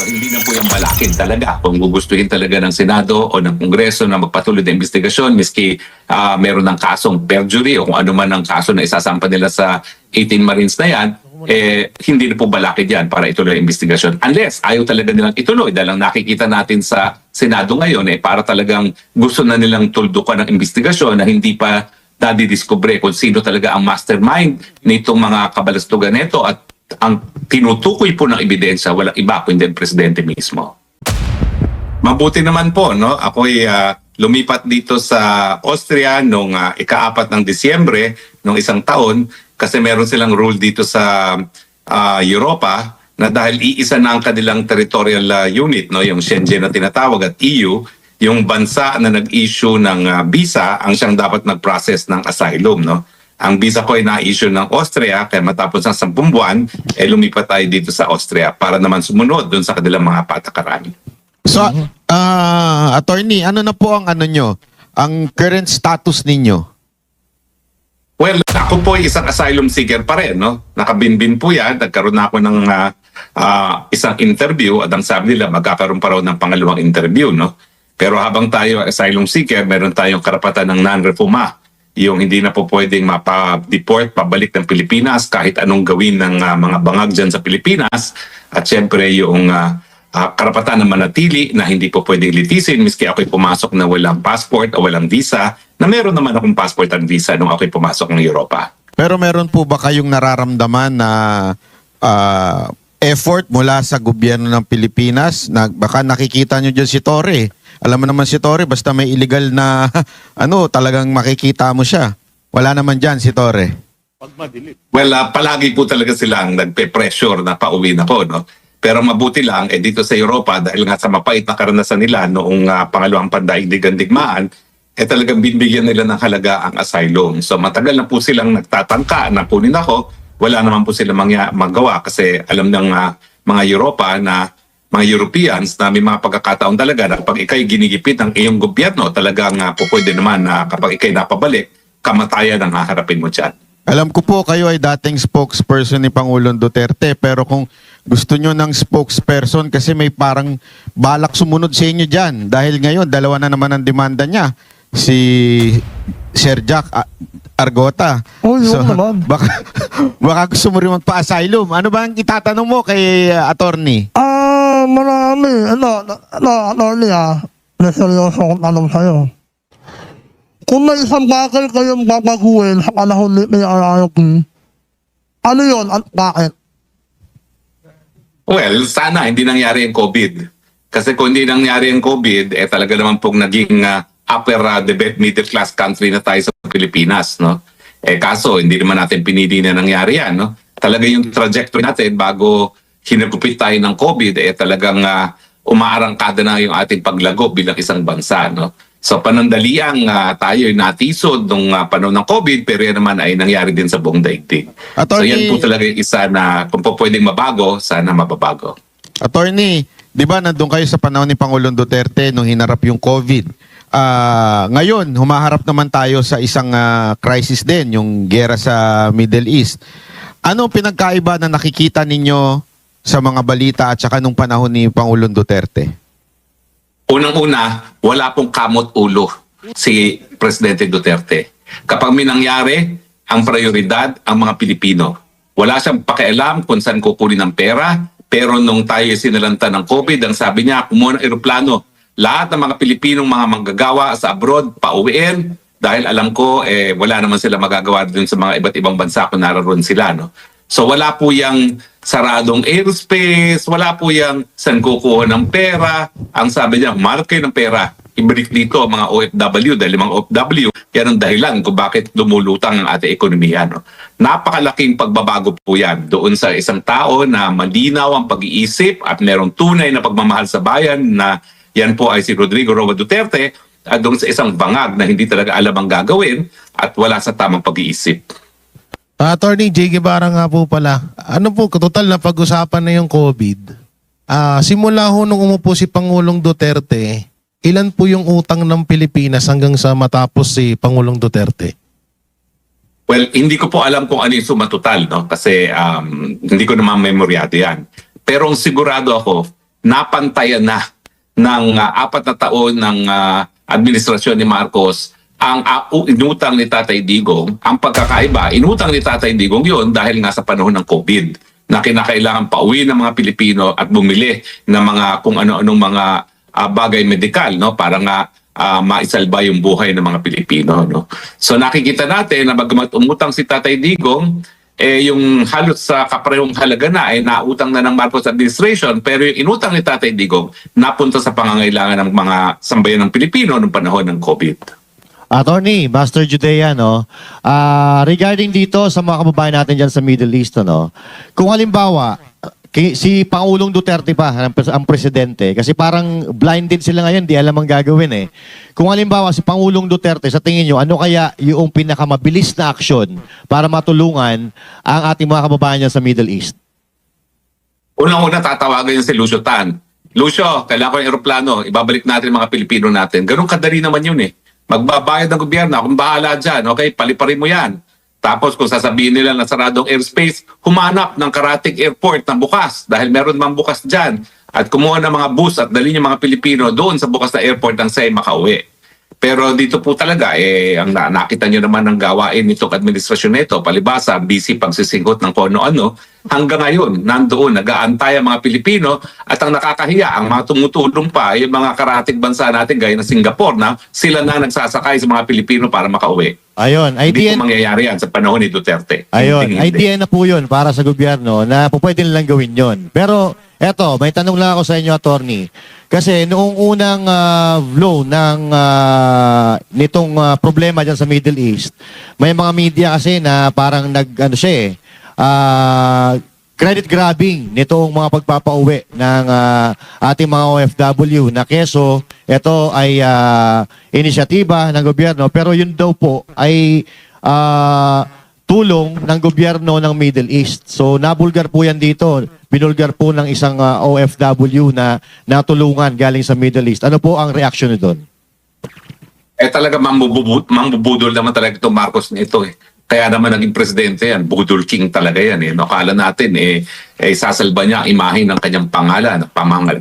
So hindi na po yung malakin talaga kung gugustuhin talaga ng Senado o ng Kongreso na magpatuloy ng investigasyon miski meron ng kasong perjury o kung ano man ang kaso na isasampa nila sa 18 Marines na yan, hindi na po balakid yan para ituloy ang investigasyon. Unless ayaw talaga nilang ituloy dahil ang nakikita natin sa Senado ngayon para talagang gusto na nilang tuldukan ng investigasyon na hindi pa nadidiskubre kung sino talaga ang mastermind nitong mga kabalastugan nito at ang tinutukoy po ng ebidensya walang iba kundi ang presidente mismo. Mabuti naman po, no? Ako'y lumipat dito sa Austria nung ika-4 ng Disyembre nung isang taon kasi meron silang rule dito sa Europa na dahil iisa na ang kanilang territorial unit, no? Yung Schengen na tinatawag at EU, yung bansa na nag-issue ng visa ang siyang dapat mag-process ng asylum, no? Ang visa ko ay na-issue ng Austria kaya matapos ng 10 buwan, lumipat tayo dito sa Austria para naman sumunod dun sa kanilang mga patakaran. So, attorney, ano na po ang ang current status ninyo? Well, ako po ay isang asylum seeker pa rin, no? Nakabinbin po yan. Nagkaroon na ako ng isang interview at ang sabi nila magkakaroon pa raw ng pangalawang interview, no? Pero habang tayo asylum seeker, meron tayong karapatan ng non-refoulement. Yung hindi na po pwedeng mapa-deport, pabalik ng Pilipinas kahit anong gawin ng mga bangag dyan sa Pilipinas. At syempre yung karapatan na manatili na hindi po pwedeng litisin miski ako'y pumasok na walang passport o walang visa na meron naman akong passport at visa nung ako'y pumasok ng Europa. Pero meron po ba kayong nararamdaman na effort mula sa gobyerno ng Pilipinas? Baka nakikita nyo dyan si Torre. Alam mo naman si Torre, basta may illegal na talagang makikita mo siya. Wala naman dyan si Torre. Well, palagi po talaga silang nagpe-pressure na pauwi na po, no? Pero mabuti lang, dito sa Europa, dahil nga sa mapait na karanasan nila noong pangalawang pandaigdigan digmaan, talagang binibigyan nila ng halaga ang asylum. So matagal na po silang nagtatangka na kunin ako, wala naman po silang magawa kasi alam ng mga Europa na mga Europeans na may mga pagkakataon talaga na kapag ikay ginigipit ng iyong gobyerno, talagang po pwede naman na kapag ikay napabalik, kamatayan ang haharapin mo dyan. Alam ko po kayo ay dating spokesperson ni Pangulong Duterte, pero kung gusto nyo ng spokesperson kasi may parang balak sumunod sa inyo dyan dahil ngayon dalawa na naman ang demanda niya, si Sir Jack Argota. Oh, yun naman. Baka gusto mo rin magpa-asylum. Ano ba ang itatanong mo kay attorney? Marami. Attorney may seryoso akong tanong sa'yo. Kung may isang bakal kayong babaguhin sa panahon ni RRP, ano yun at bakit? Well, sana hindi nangyari ang COVID. Kasi kung hindi nangyari ang COVID, talaga naman pong naging upper middle class country na tayo sa Pilipinas, no? Kaso hindi naman natin pinili na nangyari yan, no? Talaga yung trajectory natin bago hinagupit tayo ng COVID, talagang umaarangkada na yung ating paglago bilang isang bansa, no? So panandaliang tayo ay natisod nung panahon ng COVID, pero yan naman ay nangyari din sa buong daigdig. So yan po talaga yung isa na kung po pwedeng mabago, sana mababago. Attorney, di ba nandun kayo sa panahon ni Pangulong Duterte nung hinarap yung COVID? Ngayon, humaharap naman tayo sa isang crisis din, yung gera sa Middle East. Ano pinagkaiba na nakikita ninyo sa mga balita at saka nung panahon ni Pangulong Duterte? Unang-una, wala pong kamot ulo si Presidente Duterte. Kapag may nangyari, ang prioridad ang mga Pilipino. Wala siyang pakialam kung saan kukunin ang pera, pero nung tayo sinalanta ng COVID, ang sabi niya, kumuha ng eroplano. Lahat ng mga Pilipinong mga manggagawa sa abroad, pauwiin, dahil alam ko, wala naman sila magagawa dun sa mga iba't ibang bansa kung naroon sila, no? So wala po yung saradong airspace, wala po yung saan kukuha ng pera. Ang sabi niya, mark kayo ng pera, ibalik dito ang mga OFW dahil mga OFW, yan ang dahilan kung bakit lumulutang ang ating ekonomiya. No? Napakalaking pagbabago po yan doon sa isang tao na malinaw ang pag-iisip at merong tunay na pagmamahal sa bayan na yan po ay si Rodrigo Roa Duterte at doon sa isang bangag na hindi talaga alam ang gagawin at wala sa tamang pag-iisip. Attorney J. Guevara nga po pala, ano po, total na pag-usapan na yung COVID. Simula ho nung umupo si Pangulong Duterte, ilan po yung utang ng Pilipinas hanggang sa matapos si Pangulong Duterte? Well, hindi ko po alam kung ano yung sumatotal, no? Kasi hindi ko naman memoryado yan. Pero ang sigurado ako, napantayan na ng 4 na taon ng administrasyon ni Marcos ang inutang ni Tatay Digong. Ang pagkakaiba, inutang ni Tatay Digong yon dahil nga sa panahon ng COVID na kinakailangan pauwi ng mga Pilipino at bumili ng mga kung ano-anong mga bagay medikal, no, para nga maisalba yung buhay ng mga Pilipino, no. So nakikita natin na bagamat umutang si Tatay Digong, yung halos sa kaparehong halaga na ay nautang na ng Marcos administration, pero yung inutang ni Tatay Digong napunta sa pangangailangan ng mga sambayan ng Pilipino noong panahon ng COVID. Attorney, Master Judea, no? Regarding dito sa mga kababayan natin dyan sa Middle East, no? Kung halimbawa, si Pangulong Duterte pa, ang presidente, kasi parang blinded sila ngayon, di alam ang gagawin eh. Kung halimbawa si Pangulong Duterte, sa tingin nyo, ano kaya yung pinakamabilis na aksyon para matulungan ang ating mga kababayan dyan sa Middle East? Unang-una tatawagan yung si Lucio Tan. Lucio, kailangan ko yung aeroplano, ibabalik natin ang mga Pilipino natin. Ganun kadali naman yun eh. Magbabayad ng gobyerno, akong bahala dyan, okay? Paliparin mo yan. Tapos kung sasabihin nila na saradong airspace, humanap ng Karatig Airport na bukas dahil meron mang bukas dyan at kumuha ng mga bus at dali yung mga Pilipino doon sa bukas na airport ng say makauwi. Pero dito po talaga, ang nakita nyo naman ng gawain nitong administrasyon nito, palibasa, busy pagsisingkot ng kung ano-ano, hanggang ngayon, nandoon, nag-aantay ang mga Pilipino at ang nakakahiya, ang mga tumutulong pa, yung mga karatig bansa natin gaya ng Singapore na sila na nagsasakay sa mga Pilipino para makauwi. Ayun, Hindi idea, po mangyayari yan sa panahon ni Duterte. ayun, Hindi. idea na po yun para sa gobyerno na po pwede nilang gawin yun. Pero eto, may tanong lang ako sa inyo, attorney. Kasi noong unang flow ng nitong problema dyan sa Middle East, may mga media kasi na parang credit grabbing nitong mga pagpapauwi ng ating mga OFW na keso, ito ay inisyatiba ng gobyerno, pero yun daw po ay tulong ng gobyerno ng Middle East. So nabulgar po yan dito. Binulgar po ng isang OFW na natulungan galing sa Middle East. Ano po ang reaction nyo doon? Talaga mambubudol naman talaga itong Marcos nito eh. Kaya naman naging presidente yan, budol king talaga yan eh. No, kala natin sasalba niya ang imahe ng kanyang pangalan,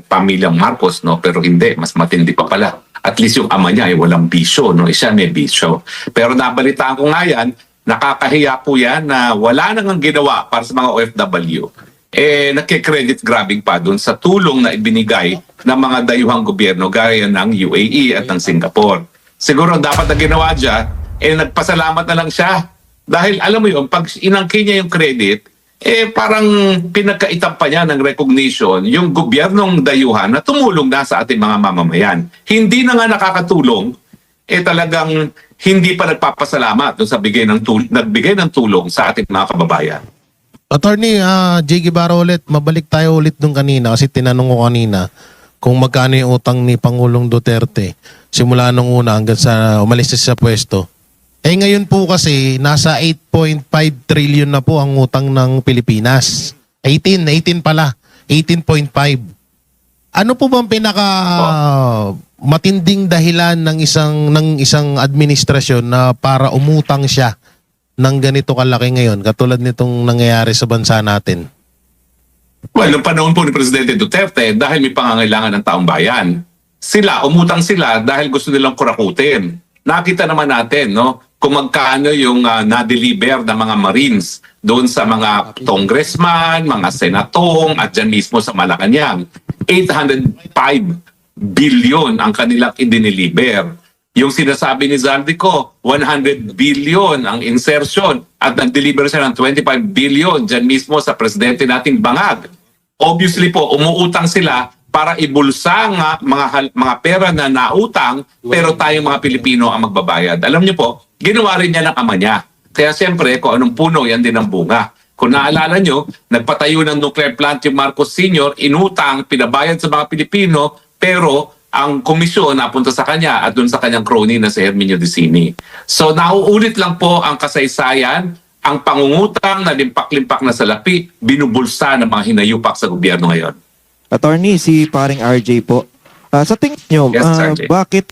pamilyang Marcos, no, pero hindi, mas matindi pa pala. At least yung ama niya ay walang bisyo, no, siya may bisyo. Pero nabalitaan ko nga yan, nakakahiya po yan na wala nang ginawa para sa mga OFW. Nagke-credit grabbing pa doon sa tulong na ibinigay ng mga dayuhang gobyerno gaya ng UAE at ng Singapore. Siguro dapat na ginawa dyan, nagpasalamat na lang siya. Dahil alam mo yun, pag inangkin niya yung credit, parang pinagkaitan pa niya ng recognition yung gobyernong dayuhan na tumulong na sa ating mga mamamayan. Hindi na nga nakakatulong, talagang hindi pa nagpapasalamat doon sa nagbigay ng tulong sa ating mga kababayan. Attorney, J. Guevara ulit, mabalik tayo ulit nung kanina kasi tinanong ko kanina kung magkano yung utang ni Pangulong Duterte simula nung una hanggang sa umalis siya sa pwesto. Ngayon po kasi nasa 8.5 trillion na po ang utang ng Pilipinas. 18 pala. 18.5. Ano po bang pinaka matinding dahilan ng isang administrasyon na para umutang siya ng ganito kalaki ngayon katulad nitong nangyayari sa bansa natin? Well, noong panahon po ni Presidente Duterte, dahil may pangangailangan ng taong bayan, umutang sila dahil gusto nilang kurakutin. Nakita naman natin, no, kung magkano yung na-deliver ng mga Marines doon sa mga congressman, mga senatong, at dyan mismo sa Malacanang. 805 billion ang kanilang i-deliver. Yung sinasabi ni Zaldico, 100 billion ang insertion at nag-deliver siya ng 25 billion dyan mismo sa presidente nating Bangag. Obviously po, umuutang sila para ibulsa nga mga pera na nautang pero tayong mga Pilipino ang magbabayad. Alam niyo po, ginawa rin niya ng ama niya. Kaya siyempre, kung anong puno, yan din ang bunga. Kung naalala nyo, nagpatayo ng nuclear plant yung Marcos Sr., inutang, pinabayad sa mga Pilipino, pero ang komisyon napunta sa kanya at dun sa kanyang crony na si Herminio Dicini. So nauulit lang po ang kasaysayan, ang pangungutang na limpak-limpak na salapi, binubulsa ng mga hinayupak sa gobyerno ngayon. Attorney, si paring RJ po. Sa tingin nyo, Yes, RJ. bakit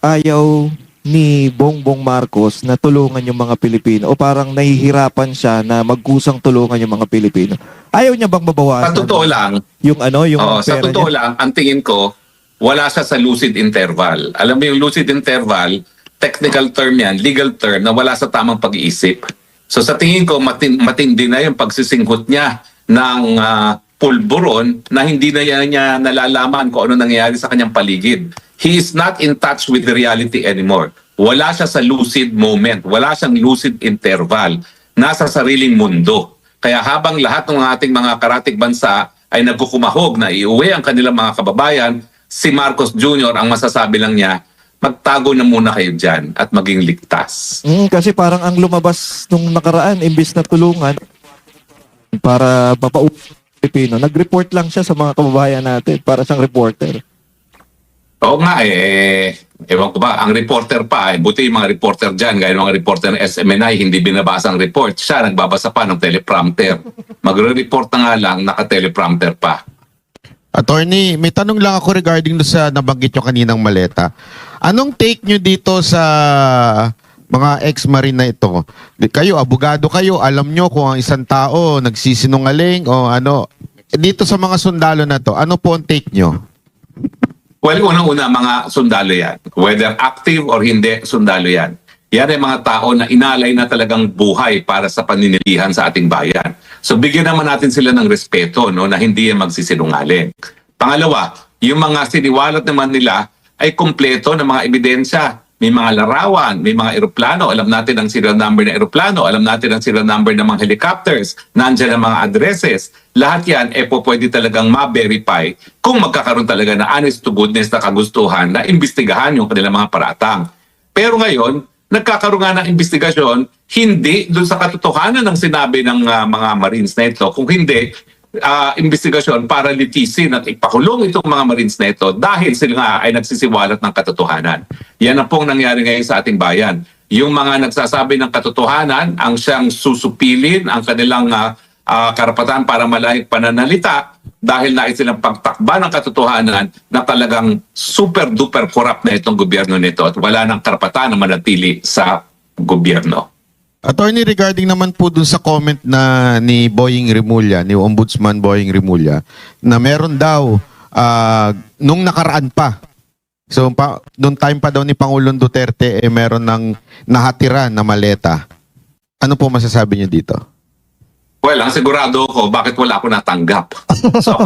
ayaw ni Bongbong Marcos na tulungan yung mga Pilipino o parang nahihirapan siya na magkusang tulungan yung mga Pilipino? Ayaw niya bang mabawasan? Sa totoo lang, Yung yung oo, sa pera totoo niya? lang, ang tingin ko, wala siya sa lucid interval. Alam mo yung lucid interval, technical term yan, legal term, na wala sa tamang pag-iisip. So sa tingin ko, matindi na yung pagsisingkot niya ng pulburon na hindi na niya nalalaman kung ano nangyayari sa kanyang paligid. He is not in touch with the reality anymore. Wala siya sa lucid moment. Wala siyang lucid interval. Nasa sariling mundo. Kaya habang lahat ng ating mga karatig bansa ay nagkukumahog na iuwi ang kanilang mga kababayan, si Marcos Jr. ang masasabi lang niya, magtago na muna kayo dyan at maging ligtas. Kasi parang ang lumabas nung nakaraan, imbis na tulungan para mapauwi Pilipino, nag-report lang siya sa mga kababayan natin para siyang reporter. Oo nga ewan ko ba, ang reporter pa, buti yung mga reporter dyan, gaya ng mga reporter ng SMNI, hindi binabasa ang report. Siya nagbabasa pa ng teleprompter. Magre-report na nga lang, naka-teleprompter pa. Attorney, may tanong lang ako regarding do sa nabanggit nyo kaninang maleta. Anong take nyo dito sa mga ex-marine na ito? Kayo, abogado kayo, alam nyo kung ang isang tao nagsisinungaling o ano. Dito sa mga sundalo na to, ano po ang take nyo? Well, unang-una, mga sundalo yan. Whether active or hindi, sundalo yan. Yan ay mga tao na inalay na talagang buhay para sa paninilihan sa ating bayan. So bigyan naman natin sila ng respeto, no, na hindi yan magsisinungaling. Pangalawa, yung mga siniwalat naman nila ay kumpleto ng mga ebidensya. May mga larawan, may mga eroplano, alam natin ang serial number ng eroplano, alam natin ang serial number ng mga helicopters, nandiyan ang mga addresses. Lahat yan, pwede talagang ma-verify kung magkakaroon talaga na honest to goodness na kagustuhan na imbestigahan yung kanilang mga paratang. Pero ngayon, nagkakaroon nga ng investigasyon, hindi doon sa katotohanan ng sinabi ng mga Marines na ito, kung hindi, investigasyon para litisin at ipakulong itong mga Marines na ito dahil sila nga ay nagsisiwalat ng katotohanan. Yan ang pong nangyari ngayon sa ating bayan. Yung mga nagsasabi ng katotohanan ang siyang susupilin ang kanilang karapatan para malayang pananalita dahil nais silang pagtakba ng katotohanan na talagang super-duper corrupt na itong gobyerno nito at wala ng karapatan na manatili sa gobyerno. Attorney, regarding naman po dun sa comment na ni Boying Rimulya, ni Ombudsman Boying Rimulya, na meron daw nung nakaraan pa, so nung time pa daw ni Pangulong Duterte, meron ng nahatira na maleta. Ano po masasabi niyo dito? Well, ang sigurado ko, bakit wala ako natanggap? So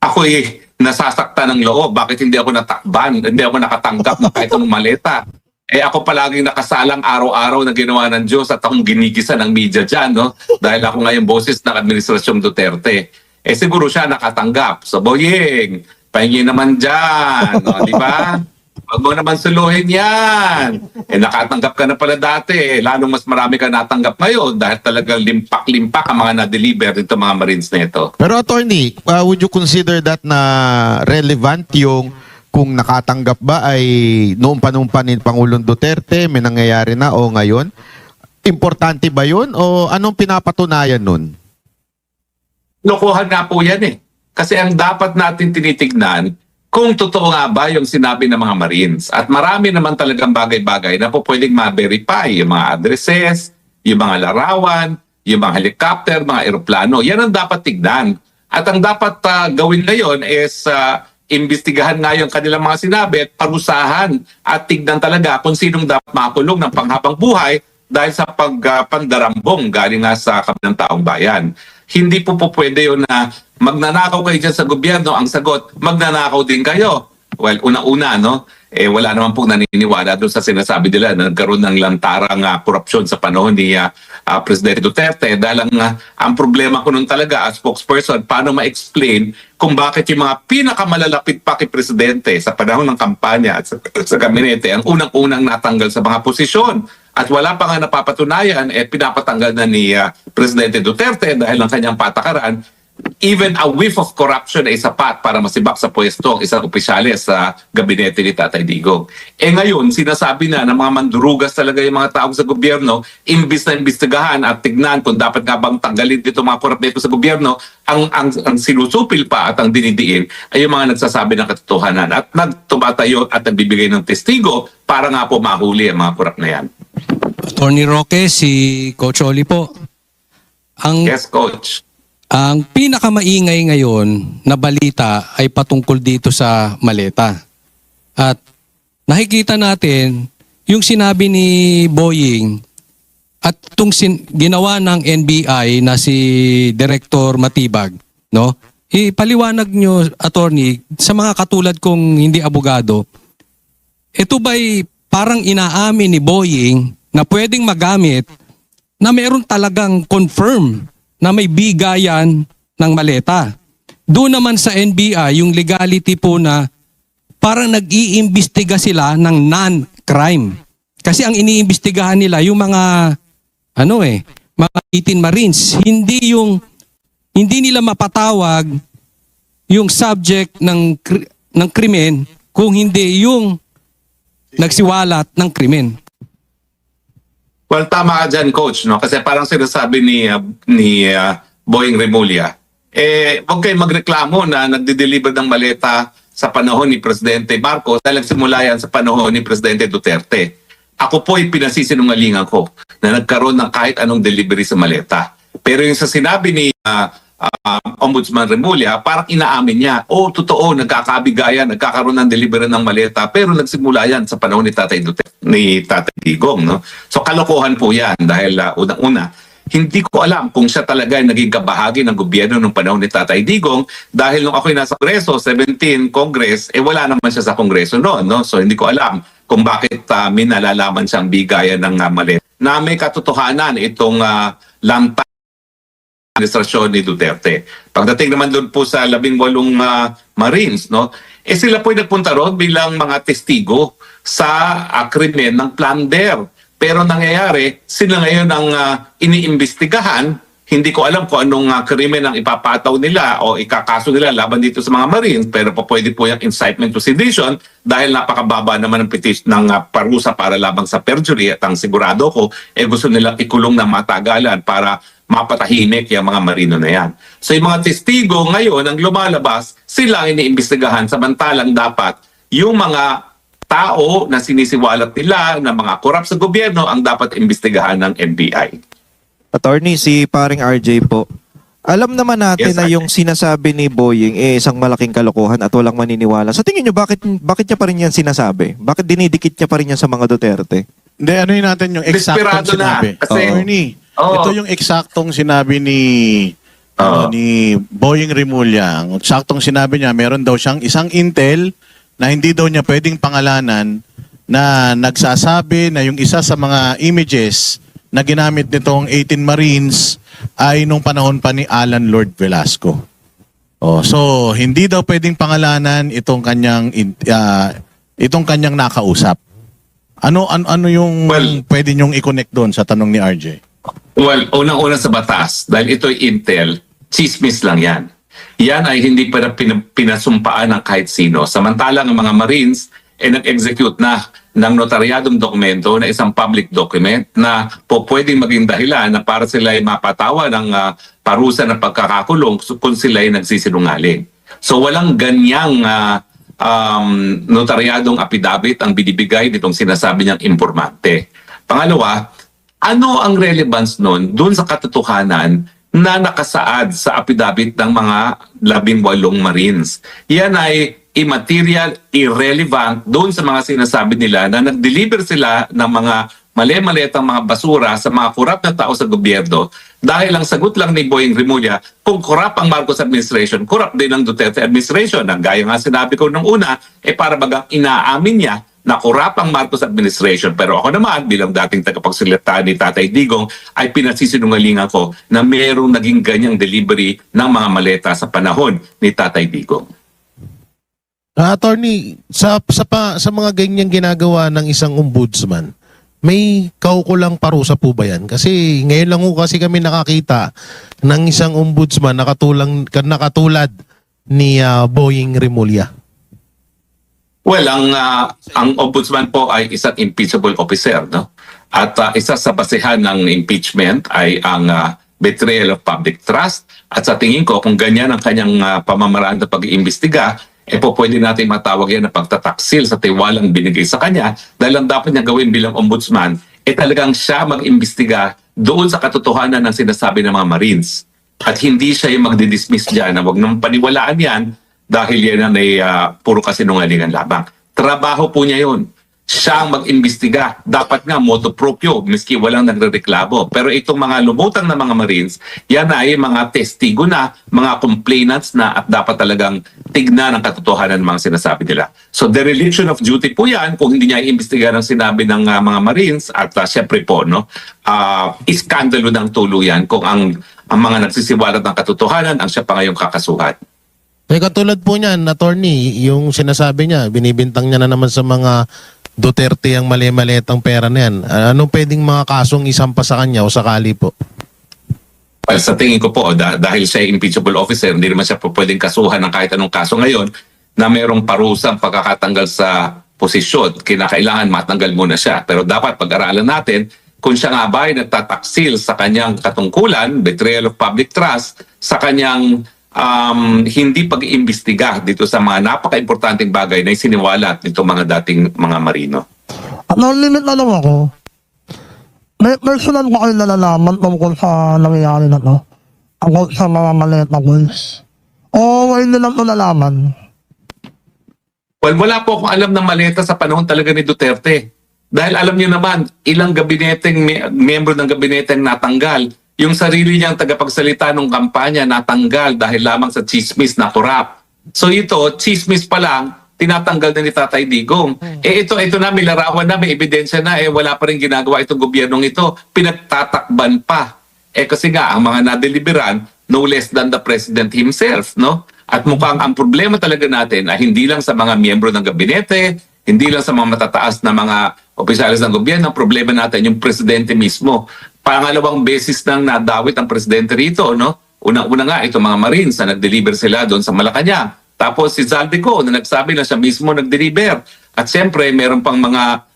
ako'y nasasaktan ng loob. Bakit hindi ako natakban? Hindi ako nakatanggap ng kahit anong maleta? Ako palaging nakasalang araw-araw na ginawa ng Diyos at akong ginigisa ng media dyan, no? Dahil ako ngayon boses ng Administrasyong Duterte. Siguro siya nakatanggap. So, Boying, pahingi naman dyan, no? Di ba? Huwag mo naman suluhin yan. Nakatanggap ka na pala dati. Lalo mas marami ka natanggap ngayon dahil talagang limpak-limpak ang mga na-deliver dito mga Marines na ito. Pero attorney, would you consider that na relevant yung kung nakatanggap ba ay noong panumpa ni Pangulong Duterte, may nangyayari na o ngayon? Importante ba yun o anong pinapatunayan nun? Lokohan nga po yan eh. Kasi ang dapat natin tinitignan kung totoo nga ba yung sinabi ng mga Marines. At marami naman talagang bagay-bagay na po pwedeng ma-verify. Yung mga addresses, yung mga larawan, yung mga helicopter, mga eroplano. Yan ang dapat tignan. At ang dapat gawin ngayon is imbestigahan nga yung kanilang mga sinabi at parusahan at tignan talaga kung sinong dapat makulong ng panghabang buhay dahil sa pagpandarambong galing nga sa kabilang taong bayan. Hindi po pwede yun na magnanakaw kayo dyan sa gobyerno. Ang sagot, magnanakaw din kayo. Well, una-una, no? Wala naman pong naniniwala doon sa sinasabi nila na nagkaroon ng lantarang korupsyon sa panahon ni Presidente Duterte. Dahil ang problema ko nun talaga as spokesperson, paano ma-explain kung bakit yung mga pinakamalalapit pa kay Presidente sa panahon ng kampanya at sa gabinete ang unang-unang natanggal sa mga posisyon. At wala pa nga napapatunayan, pinapatanggal na ni Presidente Duterte dahil ang kanyang patakaran. even a whiff of corruption ay sapat para masibak sa pwesto ang isang opisyales sa gabinete ni Tatay Digong. Ngayon, sinasabi na ng mga mandurugas talaga yung mga tao sa gobyerno, imbis na imbestigahan at tignan kung dapat nga bang tanggalin dito mga korupto sa gobyerno, ang sinusupil pa at ang dinidiin ay yung mga nagsasabi ng katotohanan at nagtumatayo at nagbibigay ng testigo para nga po mahuli ang mga korap na yan. Attorney Roque, si Coach Oli po. Yes, Coach. Ang pinakamaingay ngayon na balita ay patungkol dito sa maleta. At nakikita natin yung sinabi ni Boying at itong ginawa ng NBI na si Director Matibag, no? Ipaliwanag nyo, attorney, sa mga katulad kong hindi abogado, ito ba'y parang inaamin ni Boying na pwedeng magamit na meron talagang confirm na may bigayan ng maleta. Doon naman sa NBI, yung legality po na parang nag-iimbestiga sila ng non-crime. Kasi ang iniimbestigahan nila yung mga mga 18 Marines, hindi nila mapatawag yung subject ng krimen kung hindi yung nagsiwalat ng krimen. Well, tama ka dyan, Coach, no? Kasi parang sinasabi ni Boying Remulla, huwag kayong magreklamo na nagde-deliver ng maleta sa panahon ni Presidente Marcos dahil nagsimula yan sa panahon ni Presidente Duterte. Ako po ay pinasisinungalingan ko na nagkaroon ng kahit anong delivery sa maleta. Pero yung sa sinabi ni Ombudsman Remulla, parang inaamin niya, totoo, nagkakabigayan, nagkakaroon ng delivery ng maleta, pero nagsimula yan sa panahon ni Tatay Duterte, ni Tatay Digong, no? So kalokohan po yan dahil unang-una, hindi ko alam kung siya talaga ay naging kabahagi ng gobyerno nung panahon ni Tatay Digong dahil nung ako'y nasa Kongreso, 17 Congress, wala naman siya sa Kongreso noon, no? So hindi ko alam kung bakit may nalalaman siyang bigayan ng maleta. Na may katotohanan itong lantang administrasyon ni Duterte. Pagdating naman doon po sa 18 Marines, no? Sila po ay nagpunta roon bilang mga testigo sa krimen ng plunder. Pero nangyayari, sila ngayon ang iniimbestigahan. Hindi ko alam kung anong krimen ang ipapataw nila o ikakaso nila laban dito sa mga Marines, pero pwede po yung incitement to sedition dahil napakababa naman ng parusa para labang sa perjury at ang sigurado ko, gusto nilang ikulong ng matagalan para mapatahimik yung mga Marino na yan. So yung mga testigo ngayon ang lumalabas, sila ang iniimbestigahan samantalang dapat yung mga tao na sinisiwalat nila na mga korap sa gobyerno ang dapat imbestigahan ng NBI. Attorney, si paring RJ po. Alam naman natin Yes, na RJ. yung sinasabi ni Boying isang malaking kalokohan at walang maniniwala. Sa tingin nyo, bakit niya pa rin yan sinasabi? Bakit dinidikit niya pa rin yan sa mga Duterte? Hindi, ano yun natin yung eksaktong Desperado na, sinabi. kasi- Attorney, Oo. ito yung eksaktong sinabi ni Boying Remulla. Ang eksaktong sinabi niya, meron daw siyang isang intel na hindi daw niya pwedeng pangalanan na nagsasabi na yung isa sa mga images na ginamit nitong 18 Marines ay nung panahon pa ni Alan Lord Velasco. So hindi daw pwedeng pangalanan itong kanyang nakausap. Ano yung Well- pwede niyong i-connect doon sa tanong ni RJ? Well, unang-una sa batas, dahil ito'y intel, chismis lang yan. Yan ay hindi pa pinasumpaan ng kahit sino. Samantalang ang mga Marines nag-execute na ng notaryadong dokumento na isang public document na pwedeng maging dahilan na para sila ay mapatawa ng parusa ng pagkakakulong kung sila ay nagsisinungaling. So walang ganyang notaryadong affidavit ang binibigay nitong sinasabi niyang informante. Pangalawa, ano ang relevance nun dun sa katotohanan na nakasaad sa affidavit ng mga 18 Marines? Yan ay immaterial, irrelevant doon sa mga sinasabi nila na nag-deliver sila ng mga mali-malitang mga basura sa mga korap na tao sa gobyerno dahil ang sagot lang ni Boying Remulla, kung korap ang Marcos administration, korap din ang Duterte administration. Ang gaya nga sinabi ko nung una, para bagang inaamin niya na korap ang Marcos administration. Pero ako naman, bilang dating tagapagsalita ni Tatay Digong, ay pinasisinungalingan ko na mayroong naging ganyang delivery ng mga maleta sa panahon ni Tatay Digong. Attorney, sa mga ganyang ginagawa ng isang ombudsman, may kaukulang parusa po ba yan? Kasi ngayon lang po kasi kami nakakita ng isang ombudsman nakatulad ni Boying Remulla. Well, ang ombudsman po ay isang impeachable officer, no? At isa sa basehan ng impeachment ay ang betrayal of public trust. At sa tingin ko, kung ganyan ang kanyang pamamaraan na pag-iimbestiga, po pwede natin matawag yan na pagtataksil sa tiwalang binigay sa kanya dahil ang dapat niya gawin bilang ombudsman talagang siya mag-imbestiga doon sa katotohanan ng sinasabi ng mga Marines. At hindi siya yung magdidismiss dyan na huwag nang paniwalaan yan dahil yan ay puro kasinungalingan lamang. Trabaho po niya yun. Siya ang mag-imbestiga. Dapat nga motu proprio, miski walang nagrereklamo. Pero itong mga lumutang na mga Marines, yan ay mga testigo na, mga complainants na at dapat talagang tignan ang katotohanan ng mga sinasabi nila. So dereliction of duty po yan kung hindi niya iimbestiga ng sinabi ng mga Marines at syempre po, no, iskandalo ng tuluyan kung ang mga nagsisiwalat ng katotohanan ang siya pa ngayong kakasuhan. Eh katulad po niyan, attorney, yung sinasabi niya, binibintang niya na naman sa mga Duterte ang mali-maliitang pera na yan. Anong pwedeng mga kasong isampa sa kanya o sakali po? Well, sa tingin ko po, dahil siya ay impeachable officer, hindi naman siya po pwedeng kasuhan ng kahit anong kaso ngayon na mayroong parusang pagkakatanggal sa posisyon. Kinakailangan matanggal muna siya. Pero dapat pag-aralan natin kung siya nga ba ay nagtataksil sa kanyang katungkulan, betrayal of public trust, sa kanyang hindi pag-iimbestiga dito sa mga napaka-importanting bagay na isiniwalat nito mga dating mga Marino. At no-limit na lang ako. May personal ba kayo nalalaman tungkol sa nangyayari na to? Ako sa mga maliit na goals? O hindi lang ito nalaman? Well, wala po akong alam ng maleta sa panahon talaga ni Duterte. Dahil alam niyo naman, ilang gabineteng miyembro ng gabineteng natanggal. Yung sarili niyang tagapagsalita ng kampanya natanggal dahil lamang sa chismis na korap. So ito, chismis pa lang, tinatanggal na ni Tatay Digong. Ito na, may larawan na, may ebidensya na, wala pa rin ginagawa itong gobyernong ito. Pinagtatakban pa. Kasi nga, ang mga nadeliberan, no less than the President himself, no? At mukhang ang problema talaga natin ay hindi lang sa mga miyembro ng gabinete, hindi lang sa mga matataas na mga opisyalis ng gobyerno, ang problema natin yung Presidente mismo. Pangalawang beses nang nadawit ang Presidente rito, no? Una nga, itong mga Marines na nag-deliver sila doon sa Malacanang. Tapos si Zaldico na nagsabi na siya mismo nag-deliver. At siyempre, meron pang mga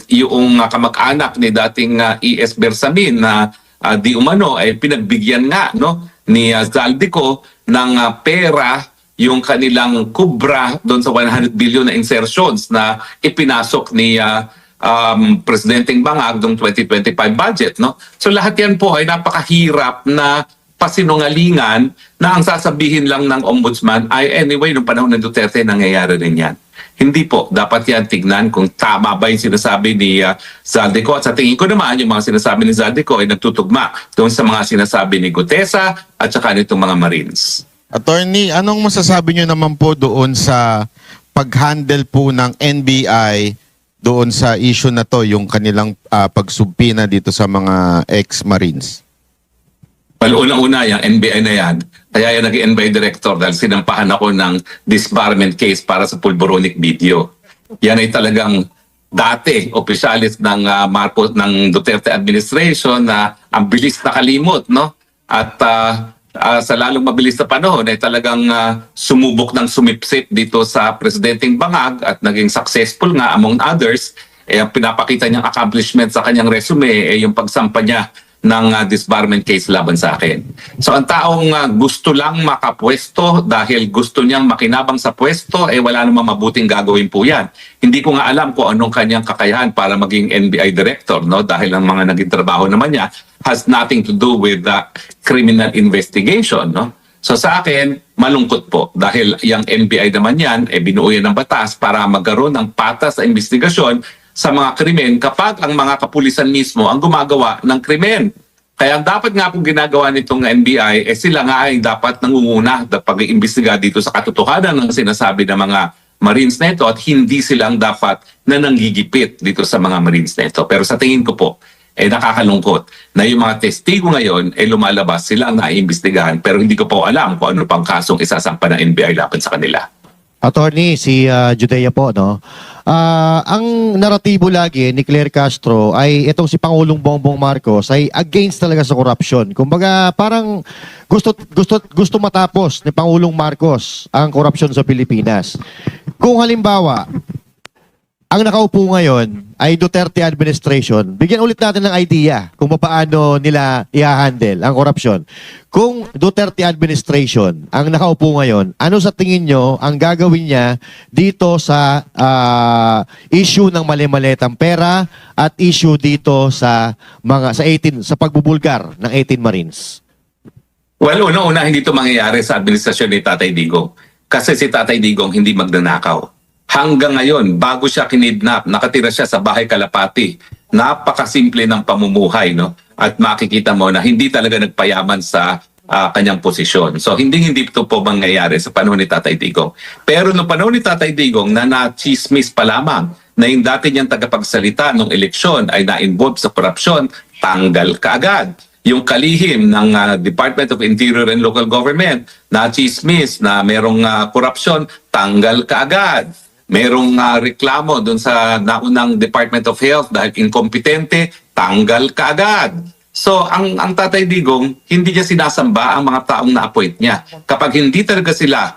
yung kamag-anak ni dating E.S. Bersamin na di umano ay pinagbigyan nga, no, ni Zaldico ng pera yung kanilang kubra doon sa 100 billion na insertions na ipinasok ni Presidenteng Bangag noong 2025 budget, no? So lahat yan po ay napakahirap na pasinungalingan na ang sasabihin lang ng ombudsman ay anyway, noong panahon ng Duterte nangyayari rin yan. Hindi po. Dapat yan tignan kung tama ba yung sinasabi ni Zaldico. At sa tingin ko naman, yung mga sinasabi ni Zaldico ay nagtutugma doon sa mga sinasabi ni Gutesa at saka nitong mga Marines. Attorney, anong masasabi nyo naman po doon sa pag-handle po ng NBI doon sa issue na to, yung kanilang pagsubpina dito sa mga ex-Marines? Well, unang-una, yung NBI na yan, kaya yan naging NBI director dahil sinampahan ako ng disbarment case para sa pulboronic video. Yan ay talagang dati, opisyalis ng Marcos, ng Duterte administration na ang bilis nakalimot, no? At sa lalong mabilis na panahon ay talagang sumubok ng sumipsip dito sa Presidenteng Bangag at naging successful nga among others. Ang pinapakita niyang accomplishment sa kanyang resume ay yung pagsampa niya ng disbarment case laban sa akin. So ang taong gusto lang makapwesto dahil gusto niyang makinabang sa pwesto, wala namang mabuting gagawin po yan. Hindi ko nga alam kung anong kanyang kakayahan para maging NBI director, no? Dahil ang mga naging trabaho naman niya has nothing to do with the criminal investigation, no? So sa akin, malungkot po dahil yung NBI naman yan, binuo yan ng batas para magkaroon ng patas na investigasyon sa mga krimen kapag ang mga kapulisan mismo ang gumagawa ng krimen. Kaya ang dapat nga pong ginagawa nitong NBI, sila nga ay dapat nangunguna na pag-iimbestiga dito sa katotohanan ng sinasabi ng mga Marines na ito at hindi silang dapat na nanggigipit dito sa mga Marines na ito. Pero sa tingin ko po, nakakalungkot na yung mga testigo ngayon lumalabas sila ang naiimbestigahan pero hindi ko po alam kung ano pang kasong isasampa ng NBI laban sa kanila. Attorney, si Judea po, no? Ang naratibo lagi ni Claire Castro ay itong si Pangulong Bongbong Marcos ay against talaga sa corruption. Kumbaga, parang gusto matapos ni Pangulong Marcos ang corruption sa Pilipinas. Kung halimbawa, ang nakaupo ngayon ay Duterte administration, bigyan ulit natin ng idea kung paano nila i-handle ang korupsyon. Kung Duterte administration ang nakaupo ngayon, ano sa tingin nyo ang gagawin niya dito sa issue ng mali-malitang pera at issue dito sa sa pagbubulgar ng 18 Marines? Well, una hindi ito mangyayari sa administrasyon ni Tatay Digong. Kasi si Tatay Digong hindi magnanakaw. Hanggang ngayon, bago siya kinidnap, nakatira siya sa Bahay Kalapati. Napakasimple ng pamumuhay, no? At makikita mo na hindi talaga nagpayaman sa kanyang posisyon. So, hindi ito po mangyayari sa panahon ni Tatay Digong. Pero no panahon ni Tatay Digong na na-chismis pa lamang na yung dati niyang tagapagsalita ng eleksyon ay na-involve sa korupsyon, tanggal kaagad. Yung kalihim ng Department of Interior and Local Government na chismis na merong korupsyon, tanggal kaagad. Merong reklamo doon sa naunang Department of Health dahil inkompetente, tanggal kaagad. So, ang Tatay Digong, hindi niya sinasamba ang mga taong na-appoint niya. Kapag hindi talaga sila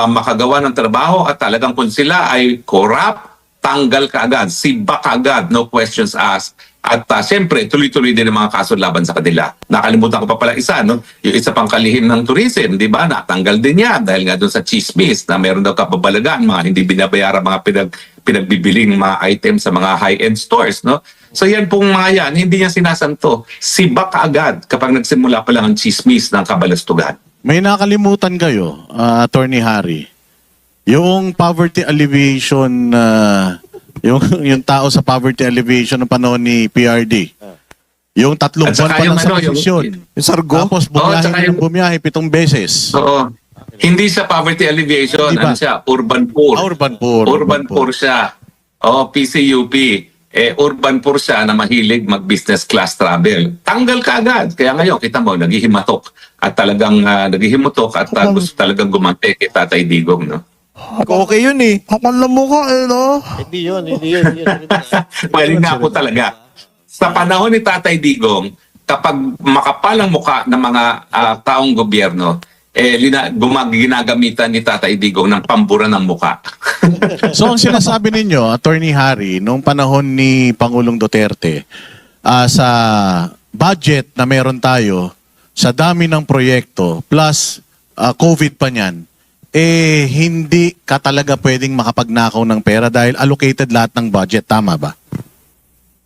makagawa ng trabaho at talagang kung sila ay corrupt, tanggal kaagad, sibak kaagad, no questions asked. At siyempre, tuloy-tuloy din ang mga kaso laban sa kanila. Nakalimutan ko pa pala isa, no? Yung isa pang kalihim ng tourism, di ba? Natanggal din yan dahil nga doon sa chismis na meron daw kapabalagan, mga hindi binabayaran mga pinagbibiling mga items sa mga high-end stores, no? So yan pong mga yan, hindi niya sinasanto. Sibak kaagad kapag nagsimula pa lang ang chismis ng kabalastugan. May nakalimutan kayo, Attorney Harry. Yung poverty alleviation, yung tao sa poverty alleviation ng panahon ni PRD. Yung 3 At saka buwan pa lang yung sa ano, yung- posisyon. Yung sargo. Tapos tsaka yung- bumiyahe 7 beses. Oo. Hindi siya poverty alleviation, Di ba? ano siya, urban poor. Urban poor. Urban poor siya. PCUP. Urban poor siya na mahilig mag-business class travel. Tanggal ka agad. Kaya ngayon, kita mo, naghihimatok. At talagang naghihimatok at gusto talagang gumante kay Tatay Digong, no? Okay yun eh. Kapal na mukha no? Hindi yun. Pwede nga po talaga. Sa panahon ni Tatay Digong, kapag makapal ang mukha ng mga taong gobyerno, ginagamitan ni Tatay Digong ng pambura ng mukha. So ang sinasabi ninyo, Attorney Harry, nung panahon ni Pangulong Duterte, sa budget na meron tayo, sa dami ng proyekto, plus COVID pa niyan, hindi ka talaga pwedeng makapagnakaw ng pera dahil allocated lahat ng budget. Tama ba?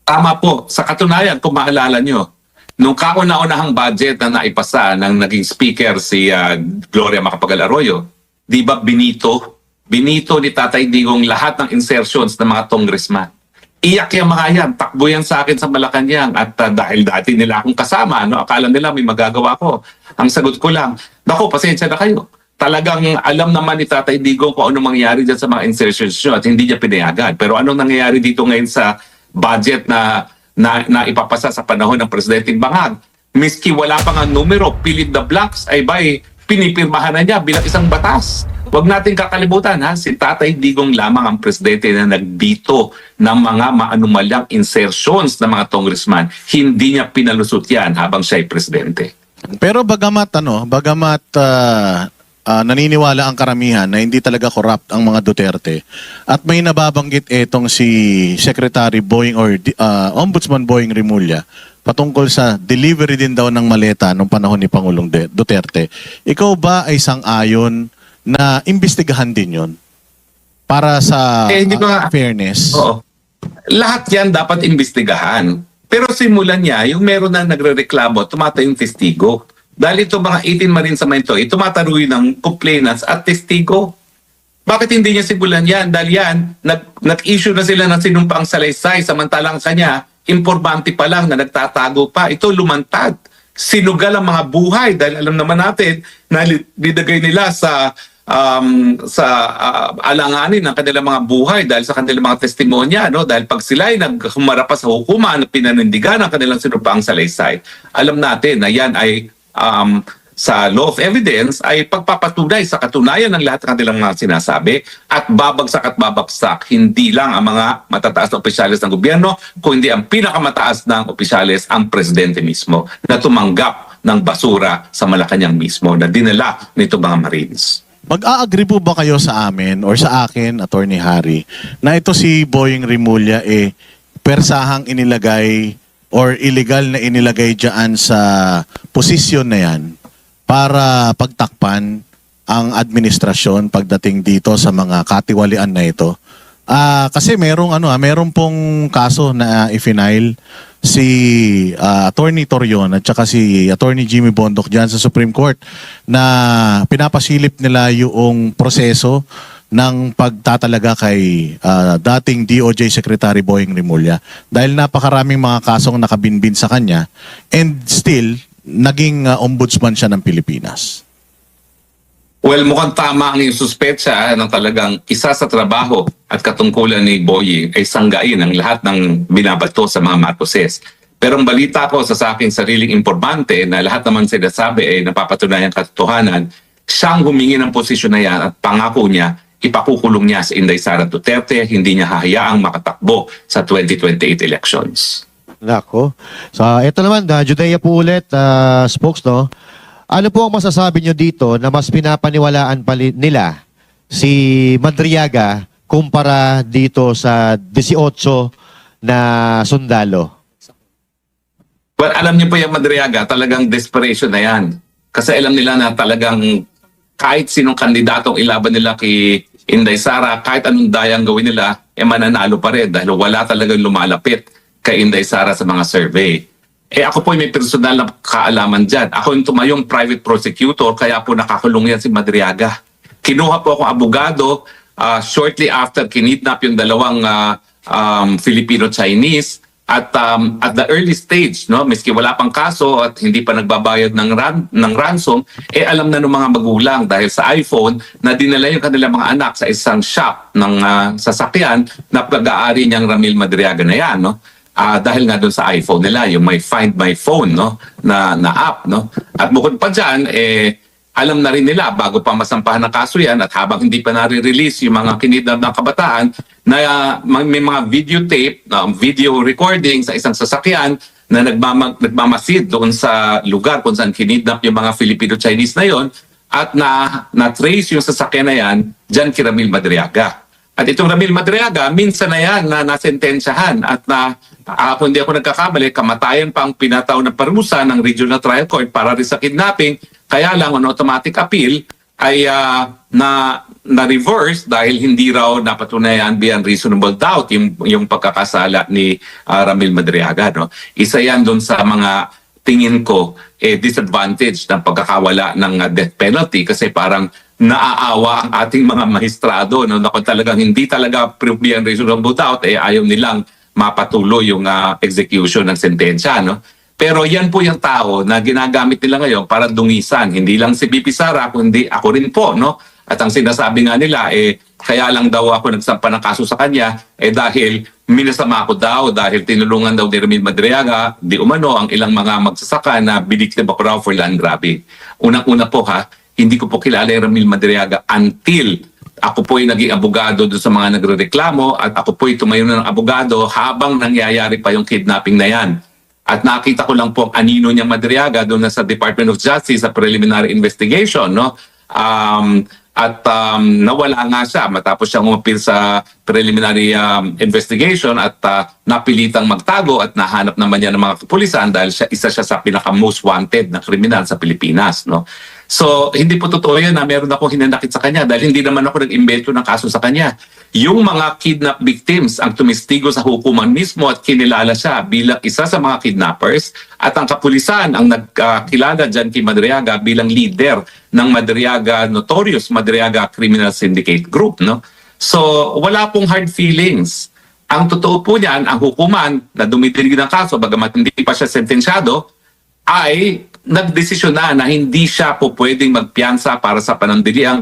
Tama po. Sa katunayan, kung maalala nyo, nung kauna-unahang budget na naipasa ng naging speaker si Gloria Macapagal Arroyo, di ba binito ni Tatay Digong lahat ng insertions ng mga congressman. Iyak yung mga yan, takbo yan sa akin sa Malacanang at dahil dati nila akong kasama, no, akala nila may magagawa ko. Ang sagot ko lang, naku, pasensya na kayo. Talagang alam naman ni Tatay Digong kung ano mangyayari dyan sa mga insertions nyo at hindi niya pinayagan. Pero anong nangyayari dito ngayon sa budget na ipapasa sa panahon ng Presidenteng Bangag? Miski wala pang ang numero, fill in the blanks, ay ba'y pinipirmahan na niya bilang isang batas. Huwag natin kakalimutan, ha? Si Tatay Digong lamang ang presidente na nagbito ng mga maanumalyang insertions ng mga congressman. Hindi niya pinalusot yan habang siya ay presidente. Pero bagamat naniniwala ang karamihan na hindi talaga corrupt ang mga Duterte at may nababanggit etong si Secretary Boying or Ombudsman Boying Rimulya patungkol sa delivery din daw ng maleta nung panahon ni Pangulong Duterte. Ikaw ba ay sang-ayon na imbestigahan din yon para sa Hindi ko nga- fairness? Oo. Lahat yan dapat imbestigahan. Pero simulan niya, yung meron na nagre-reklamo, tumatayong testigo. Dahil ito mga 18 Marines sa ito, tumataruy ng complainants at testigo. Bakit hindi niya simulan yan? Dahil yan, nag-issue na sila ng sinumpaang salaysay, samantalang kanya, informante pa lang na nagtatago pa. Ito lumantad. Sinugal ang mga buhay dahil alam naman natin na dinagay nila sa alanganin ng kanilang mga buhay dahil sa kanilang mga testimonya, no? Dahil pag sila ay naghumarap pa sa hukuman, pinanindigan ang kanilang sinumpaang salaysay, alam natin na yan ay sa law of evidence ay pagpapatunay sa katunayan ng lahat ng kanilang mga sinasabi at babagsak hindi lang ang mga matataas na opisyalis ng gobyerno, kundi ang pinakamataas ng opisyalis, ang presidente mismo, na tumanggap ng basura sa Malacanang mismo na dinala nito mga Marines. Mag-a-agree po ba kayo sa amin or sa akin, Attorney Harry, na ito si Boying Rimulya persahang inilagay or illegal na inilagay dyan sa posisyon na yan para pagtakpan ang administrasyon pagdating dito sa mga katiwalian na ito? Kasi merong pong kaso na i-file si Attorney Torion at saka si Attorney Jimmy Bondoc dyan sa Supreme Court na pinapasilip nila yung proseso ng pagtatalaga kay dating DOJ Secretary Boying Rimulya dahil napakaraming mga kasong nakabinbin sa kanya and still naging ombudsman siya ng Pilipinas. Well, mukhang tama ang iyong suspetsa na talagang isa sa trabaho at katungkulan ni Boying ay sanggain ang lahat ng binabato sa mga Marcoses. Pero ang balita ko sa aking sariling informante na lahat naman sinasabi ay napapatunayan katotohanan, siyang humingi ng posisyon na yan at pangako niya, ipakukulong niya si Inday Sara Duterte, hindi niya hahayaang makatakbo sa 2028 elections. Nako. So, ito naman, Judea po ulit, spokes, no? Ano po ang masasabi nyo dito na mas pinapaniwalaan pa nila si Madriaga kumpara dito sa 18 na sundalo? Well, alam niyo po yung Madriaga, talagang desperation na yan. Kasi alam nila na talagang kahit sinong kandidatong ilaban nila kay Inday Sara, kahit anong dayang gawin nila, mananalo pa rin dahil wala talagang lumalapit kay Inday Sara sa mga survey. Ako po may personal na kaalaman dyan. Ako yung tumayong private prosecutor, kaya po nakakulong yan si Madriaga. Kinuha po akong abogado shortly after kinidnap yung dalawang Filipino-Chinese at the early stage, no, miski wala pang kaso at hindi pa nagbabayad ng ransom, alam na ng mga magulang dahil sa iPhone na dinala yung kanilang mga anak sa isang shop ng sasakyan na pag-aari niyang Ramil Madriaga na yan, no? Dahil nga doon sa iPhone nila, yung may Find My Phone, no, na app, no. At bukod pa dyan, alam na rin nila bago pa masampahan ng kaso yan at habang hindi pa nare-release yung mga kinidnap ng kabataan na may mga videotape, video recording sa isang sasakyan na nagmamasid doon sa lugar kung saan kinidnap yung mga Filipino-Chinese na yon at na-trace yung sasakyan na yan dyan kay Ramil Madriaga. At itong Ramil Madriaga, minsan na yan na nasentensyahan at kung hindi ako nagkakamali, kamatayan pa ang pinataw na parusa ng Regional Trial Court para rin sa kidnapping. Kaya lang on automatic appeal ay na-reverse dahil hindi raw napatunayan beyond reasonable doubt yung pagkakasala ni Ramil Madriaga. No? Isa yan doon sa mga tingin ko disadvantage ng pagkakawala ng death penalty kasi parang naaawa ang ating mga maestrado, no, na kung talagang hindi talaga prove beyond reasonable doubt, ayaw nilang mapatuloy yung execution ng sentensya, no? Pero yan po yung tao na ginagamit nila ngayon para dungisan, hindi lang si BP Sara, kundi ako rin po, no? At ang sinasabi nga nila, kaya lang daw ako nagsampa ng kaso sa kanya, dahil minasama ko daw, dahil tinulungan daw ni Ramil Madriaga, di umano ang ilang mga magsasaka na biniktim ako raw for land grabbing. Unang-una po hindi ko po kilala yung Ramil Madriaga until ako po'y naging abogado doon sa mga nagrereklamo at ako po'y tumayo na ng abogado habang nangyayari pa yung kidnapping na yan. At nakita ko lang po ang anino niyang Madriaga doon na sa Department of Justice sa preliminary investigation, no? Nawala nga siya matapos siyang umapil sa preliminary investigation at napilitang magtago at nahanap naman niya ng mga kapulisan dahil isa siya sa pinaka-most wanted na kriminal sa Pilipinas, no? So, hindi po totoo yan na meron akong hinanakit sa kanya dahil hindi naman ako nag-imbento ng kaso sa kanya. Yung mga kidnap victims ang tumistigo sa hukuman mismo at kinilala siya bilang isa sa mga kidnappers at ang kapulisan ang nagkilala dyan kay Madriaga bilang leader ng Madriaga Notorious Madriaga Criminal Syndicate Group, no? So, wala pong hard feelings. Ang totoo po niyan, ang hukuman na dumitinig ng kaso, bagamat hindi pa siya sentensyado, ay nagdesisyon na hindi siya po pwedeng magpiyansa para sa panandili ang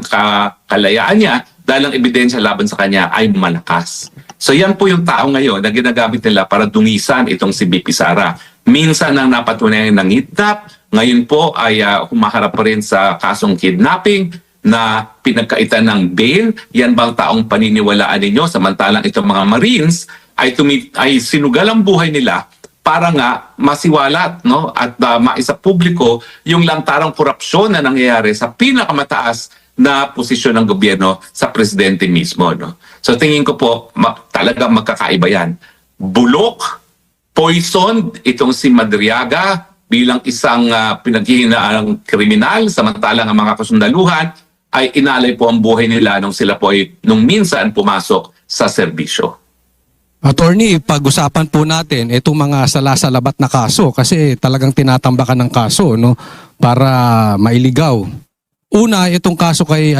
kalayaan niya dahil ang ebidensya laban sa kanya ay malakas. So yan po yung tao ngayon na ginagamit nila para dungisan itong si BP Sara. minsan ang napatunayan ng kidnap, ngayon po ay humaharap pa rin sa kasong kidnapping na pinagkaitan ng bail. Yan bang taong paniniwalaan ninyo? Samantalang itong mga Marines ay sinugal ang buhay nila para nga masiwalat, no, at maisa publiko yung lantarang korupsyon na nangyayari sa pinakamataas na posisyon ng gobyerno sa presidente mismo, no. So tingin ko po talagang magkakaiba yan. Bulok, poison itong si Madriaga bilang isang pinaghihinaang kriminal, samantalang ang mga kasundaluhan ay inalay po ang buhay nila nung sila po ay nung minsan pumasok sa serbisyo. Attorney, pag-usapan po natin itong mga salasalabat na kaso kasi talagang tinatambakan ng kaso, no, para mailigaw. Una, itong kaso kay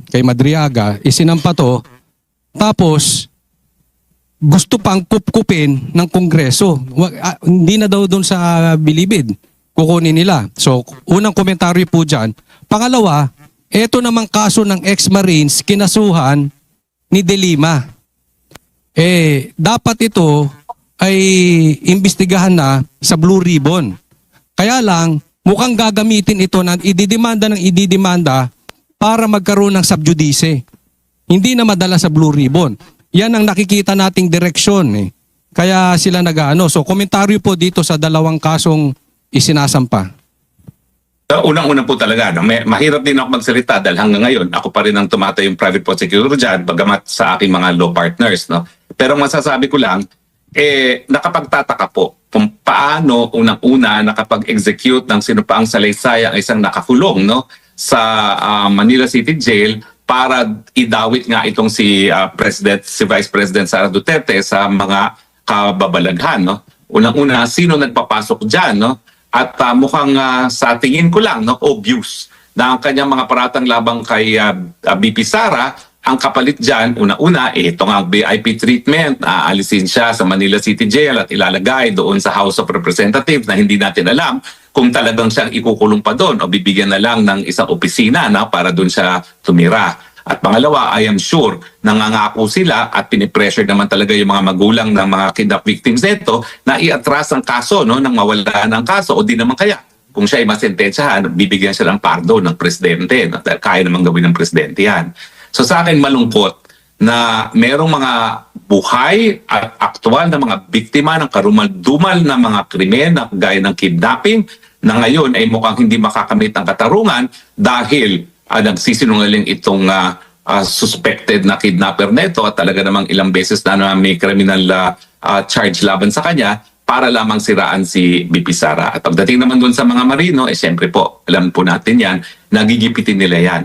kay Madriaga, isinampa to, tapos gusto pang kupkupin ng Kongreso. Hindi na daw doon sa bilibid kukunin nila. So, unang komentaryo po dyan. Pangalawa, ito namang kaso ng ex-Marines kinasuhan ni De Lima. Dapat ito ay imbestigahan na sa Blue Ribbon. Kaya lang, mukhang gagamitin ito na ididemanda para magkaroon ng subjudice. Hindi na madala sa Blue Ribbon. Yan ang nakikita nating direksyon. Kaya sila nag-ano. So, komentaryo po dito sa dalawang kasong isinasampa. Unang-una po talaga, no? Mahirap din ako magsalita dahil hanggang ngayon, ako pa rin ang tumatay yung private prosecutor dyan, bagamat sa aking mga law partners. No? Pero masasabi ko lang, nakapagtataka po kung paano unang-una nakapag-execute ng sino pa ang salaysay ang isang nakakulong, no? Sa Manila City Jail para idawit nga itong si Vice President Sara Duterte sa mga kababalaghan. No? Unang-una, sino nagpapasok dyan? No? At mukhang sa tingin ko lang, no, obvious na ang kanyang mga paratang labang kay BP Sara, ang kapalit dyan, una-una, ito nga ang VIP treatment, aalisin siya sa Manila City Jail at ilalagay doon sa House of Representatives na hindi natin alam kung talagang siyang ikukulong pa doon o bibigyan na lang ng isang opisina na para doon siya tumira. At pangalawa, I am sure, nangangako sila at pinipressure naman talaga yung mga magulang ng mga kidnap victims nito na iatras ang kaso, no, nang mawala ng kaso o di naman kaya. Kung siya ay masentensyahan, bibigyan siya ng pardo ng presidente. No? Kaya naman gawin ng presidente yan. So sa akin malungkot na merong mga buhay at aktual na mga biktima ng karumal-dumal na mga krimen na gaya ng kidnapping na ngayon ay mukhang hindi makakamit ng katarungan dahil nagsisinungaling itong suspected na kidnapper neto at talaga namang ilang beses na may criminal charge laban sa kanya para lamang siraan si BP Sara. At pagdating naman doon sa mga Marino, siyempre po, alam po natin yan, nagigipitin nila yan.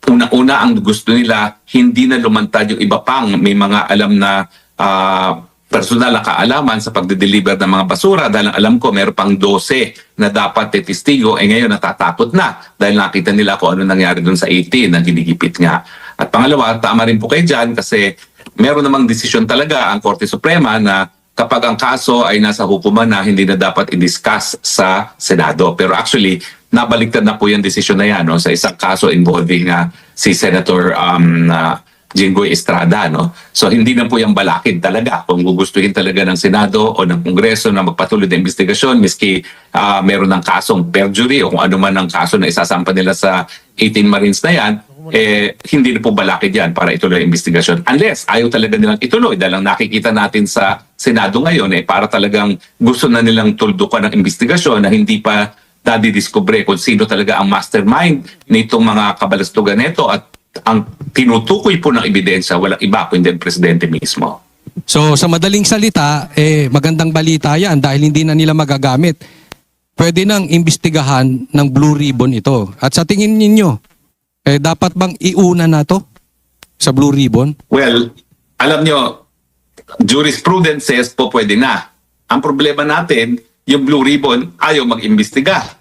Una-una ang gusto nila, hindi na lumantad yung iba pang may mga alam na personal na kaalaman sa pagde-deliver ng mga basura dahil alam ko meron pang 12 na dapat testigo ngayon natatakot na dahil nakita nila kung ano nangyari doon sa 18 na ginigipit nga. At pangalawa, tama rin po kayo dyan kasi meron namang desisyon talaga ang Korte Suprema na kapag ang kaso ay nasa hukuman na hindi na dapat i-discuss sa Senado. Pero actually, nabaliktad na po yung desisyon na yan, no, sa isang kaso involving si Senator Jinggoy Estrada, no? So hindi na po yung balakid talaga kung gugustuhin talaga ng Senado o ng Kongreso na magpatuloy ng investigasyon miski meron ng kasong perjury o kung ano man ang kaso na isasampa nila sa 18 Marines na yan, hindi na po balakid yan para ituloy ang investigasyon. Unless ayaw talaga nilang ituloy dahil ang nakikita natin sa Senado ngayon para talagang gusto na nilang tuldukan ng investigasyon na hindi pa nadidiskubre kung sino talaga ang mastermind nitong mga kabalastugan nito at ang tinutukoy po ng ebidensya, walang iba kundi ang presidente mismo. So sa madaling salita, magandang balita yan dahil hindi na nila magagamit. Pwede nang imbestigahan ng Blue Ribbon ito. At sa tingin ninyo, dapat bang iuna na to sa Blue Ribbon? Well, alam nyo, jurisprudence says po pwede na. Ang problema natin, yung Blue Ribbon ayaw mag-imbestiga.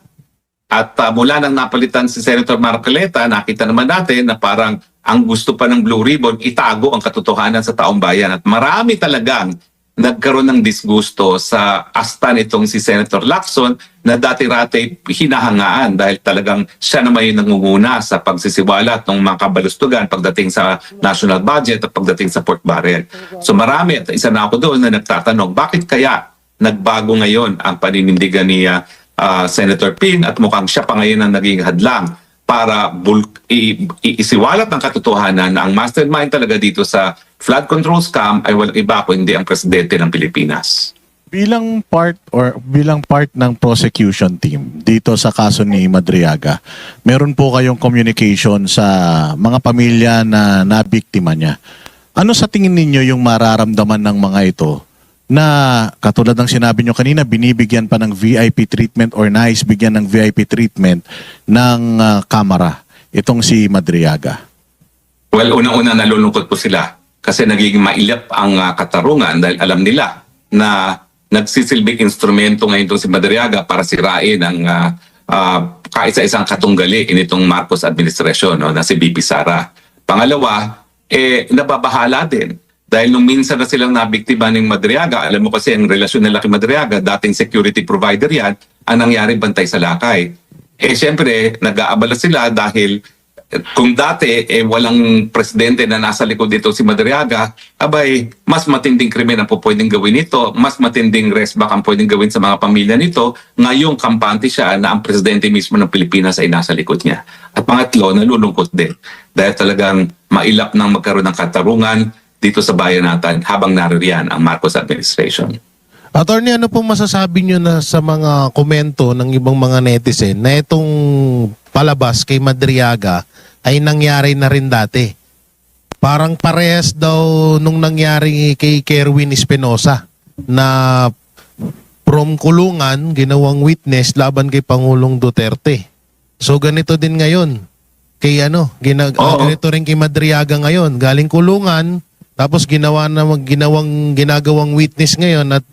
At mula nang napalitan si Senator Marcoleta, nakita naman natin na parang ang gusto pa ng Blue Ribbon, itago ang katotohanan sa taong bayan. At marami talagang nagkaroon ng disgusto sa asta nitong si Senator Lacson na dati-rati hinahangaan dahil talagang siya naman yung nangunguna sa pagsisiwalat ng mga kabalustugan pagdating sa national budget at pagdating sa pork barrel. So marami at isa na ako doon na nagtatanong, bakit kaya nagbago ngayon ang paninindigan ni Senator Ping at mukhang siya pa ngayon ang naging hadlang para isiwalat ng katotohanan na ang mastermind talaga dito sa flood control scam ay walang iba kundi ang presidente ng Pilipinas. Bilang part ng prosecution team dito sa kaso ni Madriaga, meron po kayong communication sa mga pamilya na nabiktima niya. Ano sa tingin ninyo yung mararamdaman ng mga ito na katulad ng sinabi nyo kanina, binibigyan pa ng VIP treatment or nais bigyan ng VIP treatment ng kamara itong si Madriaga? Well, unang-una nalulungkot po sila kasi nagiging mailap ang katarungan dahil alam nila na nagsisilbing instrumento ngayon itong si Madriaga para sirain ang kaisa-isang katunggali initong Marcos administration, no, na si BP Sara. Pangalawa, nababahala din. Dahil nung minsan na silang nabiktima ng Madriaga, alam mo kasi ang relasyon nila kay Madriaga, dating security provider yan, ang nangyari bantay sa lakay. Siyempre, nag-aabala sila dahil kung dati walang presidente na nasa likod dito si Madriaga, abay, mas matinding krimen ang pwedeng gawin nito, mas matinding resback ang pwedeng gawin sa mga pamilya nito, ngayong kampante siya na ang presidente mismo ng Pilipinas ay nasa likod niya. At pangatlo, nalulungkot din dahil talagang mailap ng magkaroon ng katarungan dito sa bayan natin habang naririyan ang Marcos administration. Attorney, ano pong masasabi nyo na sa mga komento ng ibang mga netizen na itong palabas kay Madriaga ay nangyari na rin dati? Parang parehas daw nung nangyari kay Kerwin Espinosa na from kulungan, ginawang witness laban kay Pangulong Duterte. So ganito din ngayon. Kay ganito rin kay Madriaga ngayon. Galing kulungan, tapos ginagawang witness ngayon at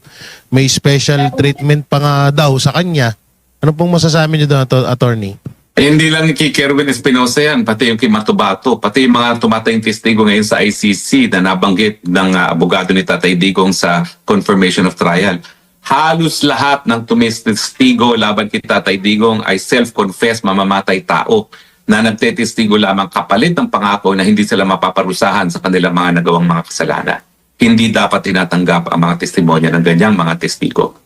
may special treatment pa nga daw sa kanya. Ano pong masasabi niyo doon, attorney? Hindi lang kay Kerwin Espinosa yan, pati yung kay Matubato, pati yung mga tumatayong testigo ngayon sa ICC na nabanggit ng abogado ni Tatay Digong sa confirmation of trial. Halos lahat ng tumestigo laban kay Tatay Digong ay self-confessed mamamatay tao na nagtetestigo lamang kapalit ng pangako na hindi sila mapaparusahan sa kanilang mga nagawang mga kasalanan. Hindi dapat tinatanggap ang mga testimonya ng ganyang mga testigo.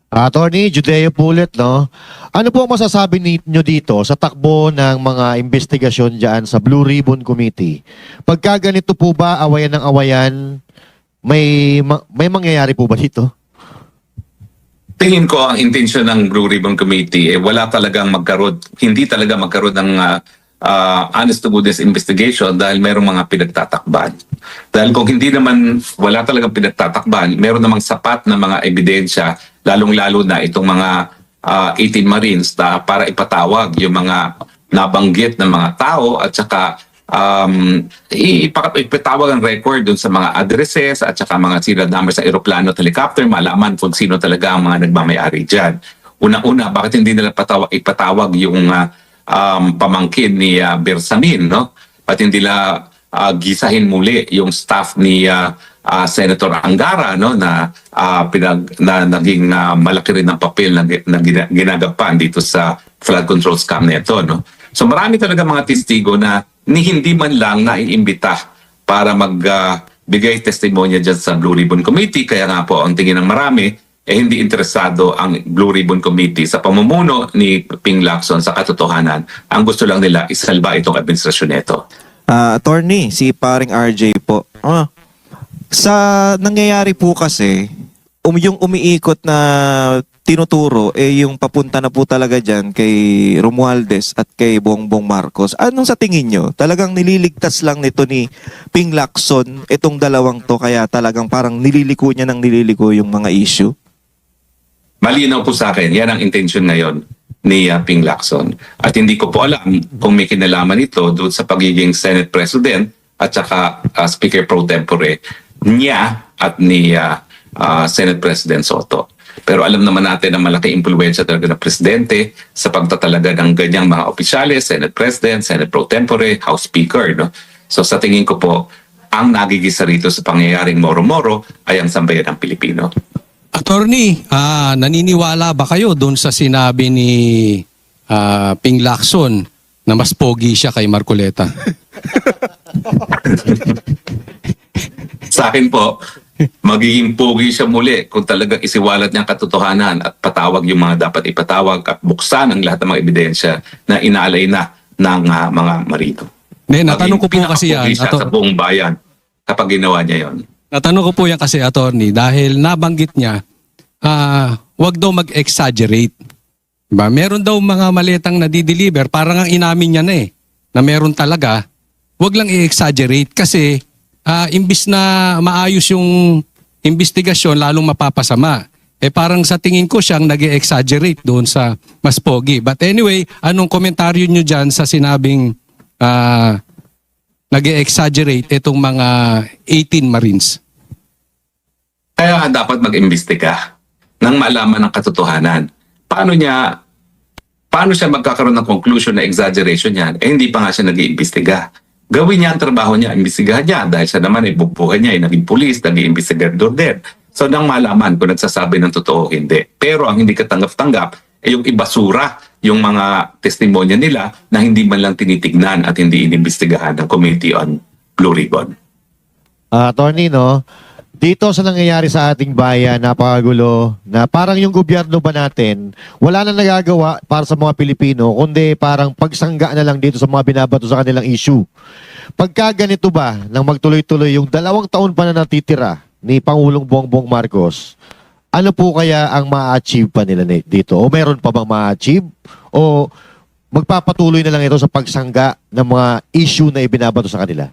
Attorney Judeo Pulit, no? Ano po ang masasabi ninyo dito sa takbo ng mga investigasyon dyan sa Blue Ribbon Committee? Pagka ganito po ba, awayan ng awayan, may mangyayari po ba dito? Tingin ko ang intensyon ng Blue Ribbon Committee wala talagang hindi talaga magkaroon ng honest to goodness investigation dahil mayroong mga pinagtatakban. Dahil kung hindi naman wala talagang pinagtatakban, meron namang sapat na mga ebidensya, lalong-lalo na itong mga 18 Marines para ipatawag yung mga nabanggit ng mga tao at saka ipatawag ang record dun sa mga addresses at saka mga serial numbers sa aeroplano at helicopter, malaman kung sino talaga ang mga nagmamayari dyan. Una-una, bakit hindi nila ipatawag yung pamangkin ni Bersamin, no? At hindi nila gisahin muli yung staff ni Senator Angara, no, na naging malaki rin ang papel na ginagapan dito sa flood control scam na ito, no? So marami talaga mga testigo na hindi man lang naiimbita para magbigay testimonya dyan sa Blue Ribbon Committee. Kaya nga po, ang tingin ng marami, hindi interesado ang Blue Ribbon Committee sa pamumuno ni Ping Lacson sa katotohanan. Ang gusto lang nila isalba itong administrasyon nito. Attorney, si paring RJ po. Sa nangyayari po kasi, yung umiikot na tinuturo, yung papunta na po talaga dyan kay Romualdez at kay Bongbong Marcos. Anong sa tingin nyo? Talagang nililigtas lang nito ni Ping Lacson itong dalawang to, kaya talagang parang nililiko niya ng nililiko yung mga issue? Malinaw po sa akin, yan ang intention ngayon ni Ping Lacson. At hindi ko po alam kung may kinalaman ito doon sa pagiging Senate President at saka Speaker Pro Tempore niya at ni Senate President Soto. Pero alam naman natin na malaki impluwensya talaga ng Presidente sa pagtatalaga ng ganyang mga opisyales, Senate President, Senate Pro Tempore, House Speaker. No? So sa tingin ko po, ang nagigisa rito sa pangyayaring moro-moro ay ang sambayan ng Pilipino. Attorney, naniniwala ba kayo doon sa sinabi ni Ping Lacson na mas pogi siya kay Marcoleta? Sa akin po, magiging pogi siya muli kung talagang isiwalat niya ang katotohanan at patawag yung mga dapat ipatawag at buksan ang lahat ng mga ebidensya na inaalay na ng mga marito. Natanong ko po kasi yan, Maging pinaka-pogi siya sa buong bayan kapag ginawa niya yon. Natanong ko po yan kasi, attorney, dahil nabanggit niya, wag daw mag-exaggerate. Diba? Meron daw mga maletang nadideliver, parang ang inamin niya na na meron talaga, wag lang i-exaggerate kasi imbis na maayos yung investigasyon, lalong mapapasama. Parang sa tingin ko siyang nag-exaggerate doon sa mas pogi. But anyway, anong komentaryo niyo dyan sa sinabing nag-exaggerate itong mga 18 Marines? Kaya dapat mag-imbestiga nang malaman ng katotohanan. Paano siya magkakaroon ng conclusion na exaggeration yan? Hindi pa nga siya nag-iimbestiga. Gawin niya ang trabaho niya, imbestigahan niya dahil siya naman ay bubuhay niya, ay naging pulis, naging investigador din. So nang malaman kung nagsasabi ng totoo o hindi. Pero ang hindi katanggap-tanggap ay yung ibasura yung mga testimonya nila na hindi man lang tinitignan at hindi inimbestigahan ng Committee on Blue Ribbon. Attorney, no? Dito sa nangyayari sa ating bayan, napakagulo, na parang yung gobyerno ba natin, wala na nagagawa para sa mga Pilipino, kundi parang pagsangga na lang dito sa mga binabato sa kanilang issue. Pagka ganito ba, nang magtuloy-tuloy yung 2 taon pa na natitira ni Pangulong Bongbong Marcos, ano po kaya ang ma-achieve pa nila dito? O meron pa bang ma-achieve? O magpapatuloy na lang ito sa pagsangga ng mga issue na ibinabato sa kanila?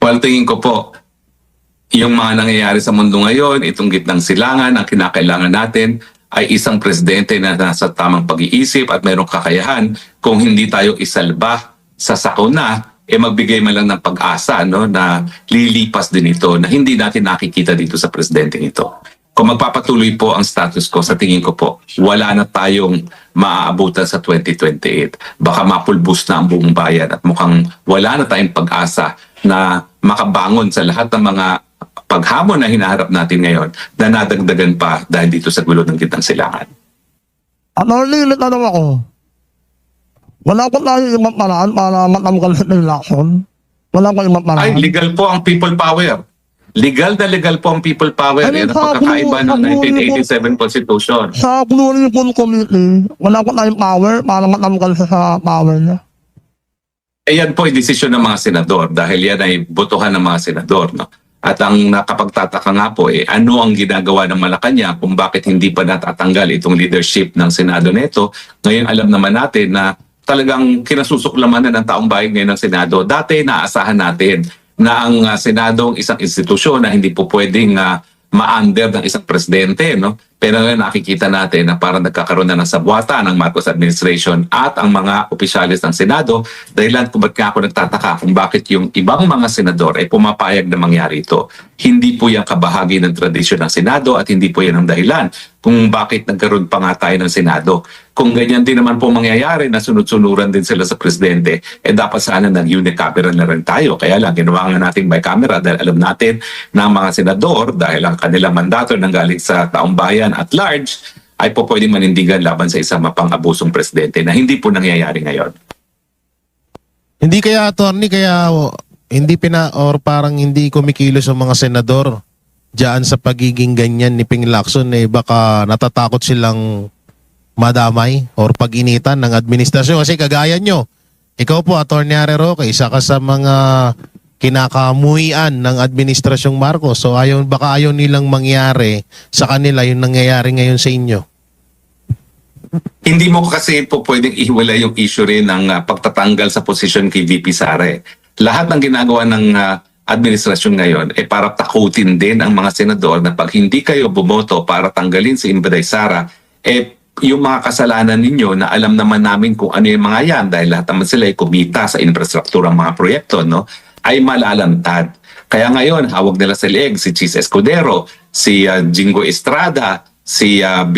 Well, tingin ko po, yung mga nangyayari sa mundo ngayon, itong gitnang silangan, ang kinakailangan natin ay isang presidente na nasa tamang pag-iisip at mayroong kakayahan kung hindi tayo isalba sa sakuna, magbigay man lang ng pag-asa na lilipas din ito na hindi natin nakikita dito sa presidente ito. Kung magpapatuloy po ang status quo, sa tingin ko po, wala na tayong maaabutan sa 2028. Baka mapulbos na ang buong bayan at mukhang wala na tayong pag-asa na makabangon sa lahat ng mga paghamon na hinaharap natin ngayon na nadagdagan pa dahil dito sa gulo ng gitnang silangan. Lilit na naman ako. Wala po tayo ibang paraan para matanggal sa election. Wala po ibang paraan. Ay, legal po ang people power. Legal na legal po ang people power. Ay, Yan ang pagkakaiba ng 1987 Constitution. Sa Blue Ribbon Committee, wala po tayong power para matanggal siya sa power niya. Yan po ay desisyon ng mga senador dahil yan ay botohan ng mga senador. No? At ang nakapagtataka nga po ano ang ginagawa ng Malacanang kung bakit hindi pa natatanggal itong leadership ng Senado nito. Ngayon alam naman natin na talagang kinasusuklaman na ng taong bayan ngayon ng Senado. Dati naasahan natin na ang Senado isang institusyon na hindi po pwedeng ma-under ng isang presidente. No? Pero ngayon nakikita natin na parang nagkakaroon na ng sabwata ng Marcos administration at ang mga opisyalis ng Senado dahilan kung ba't nga ako nagtataka kung bakit yung ibang mga senador ay pumapayag na mangyari ito. Hindi po yan kabahagi ng tradisyon ng Senado at hindi po yan ang dahilan kung bakit nagkaroon pa nga tayo ng Senado. Kung ganyan din naman po mangyayari na sunod-sunuran din sila sa presidente, dapat sana nag-unicameral na rin tayo. Kaya lang, ginawa nga natin bicameral dahil alam natin na ang mga senador, dahil ang kanilang mandato nanggaling sa taong bayan at large, ay po pwedeng manindigan laban sa isang mapang-abusong presidente na hindi po nangyayari ngayon. Hindi kaya, attorney, hindi or parang hindi kumikilos ang mga senador diyan sa pagiging ganyan ni Ping Lacson, baka natatakot silang madamay or pag-initan ng administrasyon. Kasi kagaya nyo, ikaw po, Attorney Harry Roque, isa ka sa mga kinakamuhian ng administrasyong Marcos. So baka ayaw nilang mangyari sa kanila yung nangyayari ngayon sa inyo. Hindi mo kasi po pwedeng ihiwalay yung issue rin ng pagtatanggal sa posisyon kay VP Sara. Lahat ng ginagawa ng administrasyon ngayon para takutin din ang mga senador na pag hindi kayo bumoto para tanggalin si Inday Sara, yung mga kasalanan ninyo na alam naman namin kung ano yung mga yan dahil lahat naman sila ay kumita sa infrastrukturang mga proyekto, no? Ay malalantad. Kaya ngayon, hawag nila sa leeg si Chis Escudero, si Jingo Estrada, si Joel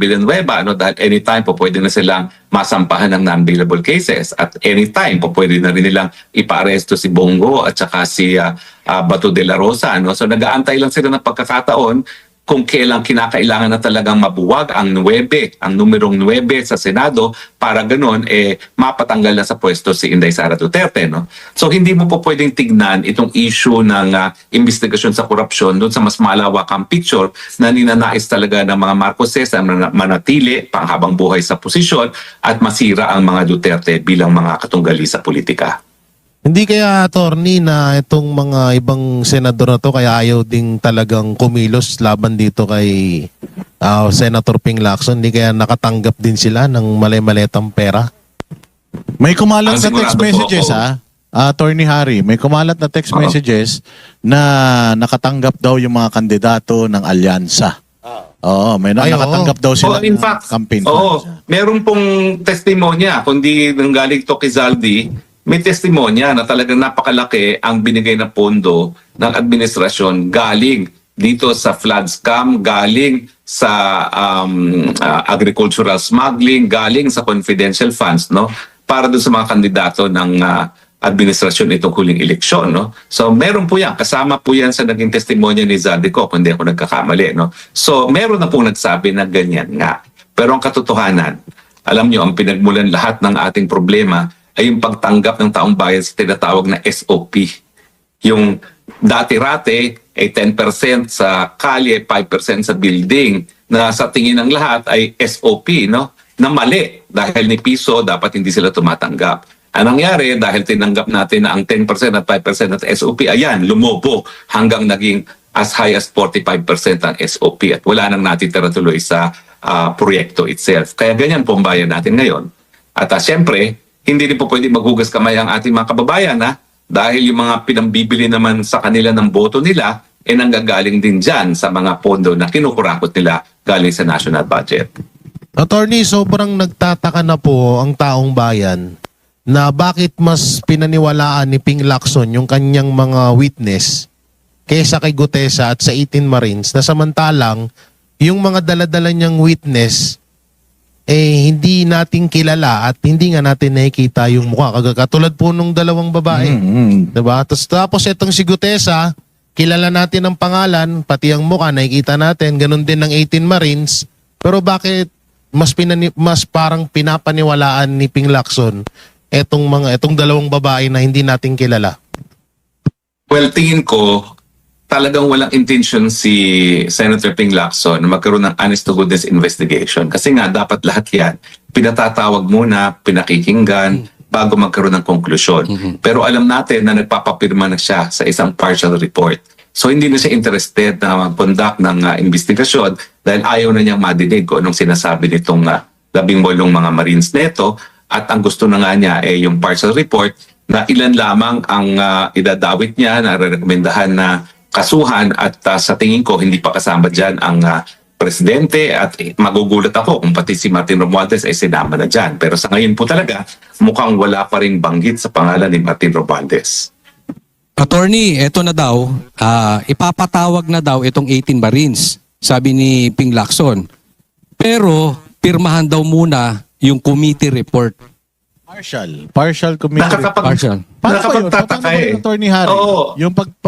Villanueva, dahil anytime po pwede na silang masampahan ng non-bailable cases at anytime po pwede na rin nilang ipa-aresto si Bongo at saka si Bato de la Rosa. So nag-aantay lang sila ng pagkakataon kung kailang kinakailangan na talagang mabuwag ang numerong 9 sa Senado para ganun mapatanggal na sa pwesto si Inday Sara Duterte, no? So hindi mo po pwedeng tignan itong issue ng investigasyon sa korupsyon doon sa mas malawakang picture na ninanais talaga ng mga Marcoses na manatili panghabang buhay sa posisyon at masira ang mga Duterte bilang mga katunggali sa politika. Hindi kaya, attorney, na itong mga ibang senador na to kaya ayaw ding talagang kumilos laban dito kay Senator Ping Lacson? Hindi kaya nakatanggap din sila ng mali-maletang pera? May kumalat Ang na text sigurado po messages ako. Attorney Harry, may kumalat na text Oo. messages na nakatanggap daw yung mga kandidato ng alyansa. Oo, may Ay, oo. nakatanggap daw sila In ng fact, campaign oo, funds. meron pong testimonya, kundi nanggaling to kay Zaldi, may testimonya na talagang napakalaki ang binigay na pondo ng administrasyon galing dito sa flood scam, galing sa agricultural smuggling, galing sa confidential funds, no? Para doon sa mga kandidato ng administrasyon itong huling eleksyon, no? So meron po yan, kasama po yan sa naging testimonya ni Zaldico, kung hindi ako nagkakamali, no? So meron na po nagsabi na ganyan nga. Pero ang katotohanan, alam nyo, ang pinagmulan lahat ng ating problema ay yung pagtanggap ng taong bayan sa tinatawag na SOP. Yung dati-rate ay 10% sa kalye, 5% sa building, na sa tingin ng lahat ay SOP, no? Na mali. Dahil ni piso, dapat hindi sila tumatanggap. Ang nangyari, dahil tinanggap natin na ang 10% at 5% at SOP, ayan, lumobo hanggang naging as high as 45% ang SOP at wala nang natitira tuloy sa proyekto itself. Kaya ganyan po ang bayan natin ngayon. At syempre, hindi rin po pwede maghugas kamay ang ating mga kababayan dahil yung mga pinambibili naman sa kanila ng boto nila nanggagaling din dyan sa mga pondo na kinukurakot nila galing sa national budget. Attorney, sobrang nagtataka na po ang taong bayan na bakit mas pinaniwalaan ni Ping Lacson yung kanyang mga witness kaysa kay Gutesa at sa 18 Marines na samantalang yung mga daladala niyang witness hindi natin kilala at hindi nga natin nakikita yung mukha. Katulad po nung dalawang babae. Diba? Tapos itong si Gutesa, kilala natin ang pangalan, pati ang mukha, nakikita natin. Ganon din ng 18 Marines. Pero bakit mas parang pinapaniwalaan ni Ping Lacson etong dalawang babae na hindi natin kilala? Well, tingin ko, talagang walang intention si Senator Ping Lacson na magkaroon ng honest to goodness investigation. Kasi nga, dapat lahat yan pinatatawag muna, pinakikinggan, bago magkaroon ng konklusyon. Pero alam natin na nagpapapirma na siya sa isang partial report. So hindi na siya interested na mag-conduct ng investigasyon dahil ayaw na niyang madinig kung anong sinasabi nitong 18 mga Marines neto. At ang gusto na nga niya yung partial report na ilan lamang ang idadawit niya na rekomendahan na kasuhan at sa tingin ko hindi pa kasama dyan ang presidente at magugulat ako kung pati si Martin Romualdez ay sinama na dyan. Pero sa ngayon po talaga mukhang wala pa rin banggit sa pangalan ni Martin Romualdez. Attorney, eto na daw, ipapatawag na daw itong 18 Marines, sabi ni Ping Lacson. Pero pirmahan daw muna yung committee report. Partial committee report. Partial. Nakapagtataka Attorney Harry, Oo.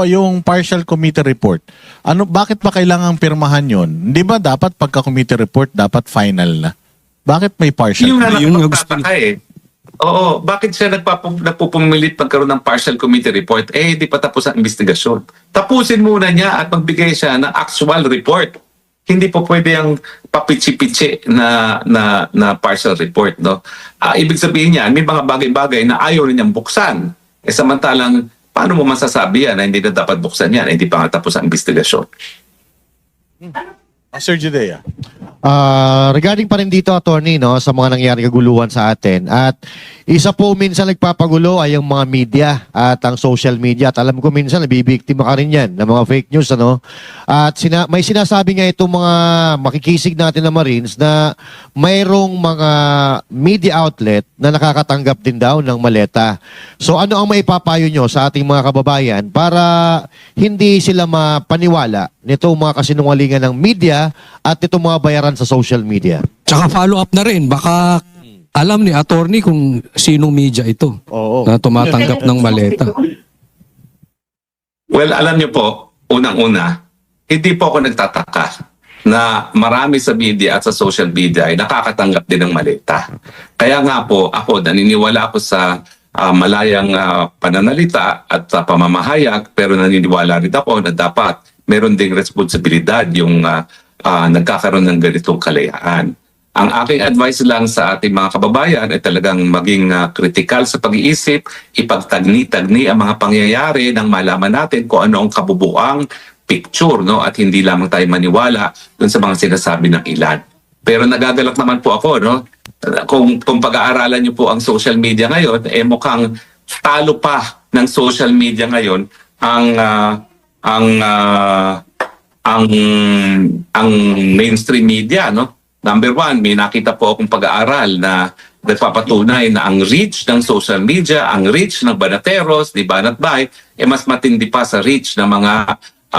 yung partial committee report, bakit pa kailangang pirmahan yon? Hindi ba dapat pagka committee report, dapat final na? Bakit may partial? Yung nga Yun nga nakapagtataka Oo, bakit siya nagpupumilit magkaroon ng partial committee report? Hindi pa tapos ang investigasyon. Tapusin muna niya at magbigay siya ng actual report. Hindi po pwede ang papitsi-pitsi na partial report, no? Ibig sabihin niya, may mga bagay-bagay na ayaw na niyang buksan. Samantalang, paano mo masasabi yan na hindi na dapat buksan yan? Hindi pa nga tapos ang investigasyon. Sir Judea. Regarding pa rin dito, attorney, no, sa mga nangyari kaguluhan sa atin. At isa po minsan nagpapagulo ay yung mga media at ang social media. At alam ko minsan nabibiktima ka rin yan ng mga fake news, ano? At may sinasabi nga itong mga makikisig natin na Marines na mayroong mga media outlet na nakakatanggap din daw ng maleta. So ano ang maipapayo nyo sa ating mga kababayan para hindi sila mapaniwala nitong mga kasinungalingan ng media at itong mga bayaran sa social media? Tsaka follow up na rin, baka alam ni attorney kung sinong media ito Oo. na tumatanggap ng maleta. Well, alam niyo po, unang-una, hindi po ako nagtataka na marami sa media at sa social media ay nakakatanggap din ng malita. Kaya nga po ako, naniniwala ako sa malayang pananalita at pamamahayag, pero naniniwala rin ako na dapat meron ding responsibilidad yung nagkakaroon ng ganitong kalayaan. Ang aking advice lang sa ating mga kababayan ay talagang maging kritikal sa pag-iisip, ipagtagni-tagni ang mga pangyayari nang malaman natin kung ano ang kabubuang picture, no, at hindi lamang tayo maniwala dun sa mga sinasabi ng ilan. Pero nagagalak naman po ako, no, kung pag-aaralan niyo po ang social media ngayon, mukhang talo pa ng social media ngayon ang mainstream media, no. Number one, may nakita po akong pag-aaral na nagpapatunay na ang reach ng social media, ang reach ng banateros, di Banat Bay, mas matindi pa sa reach ng mga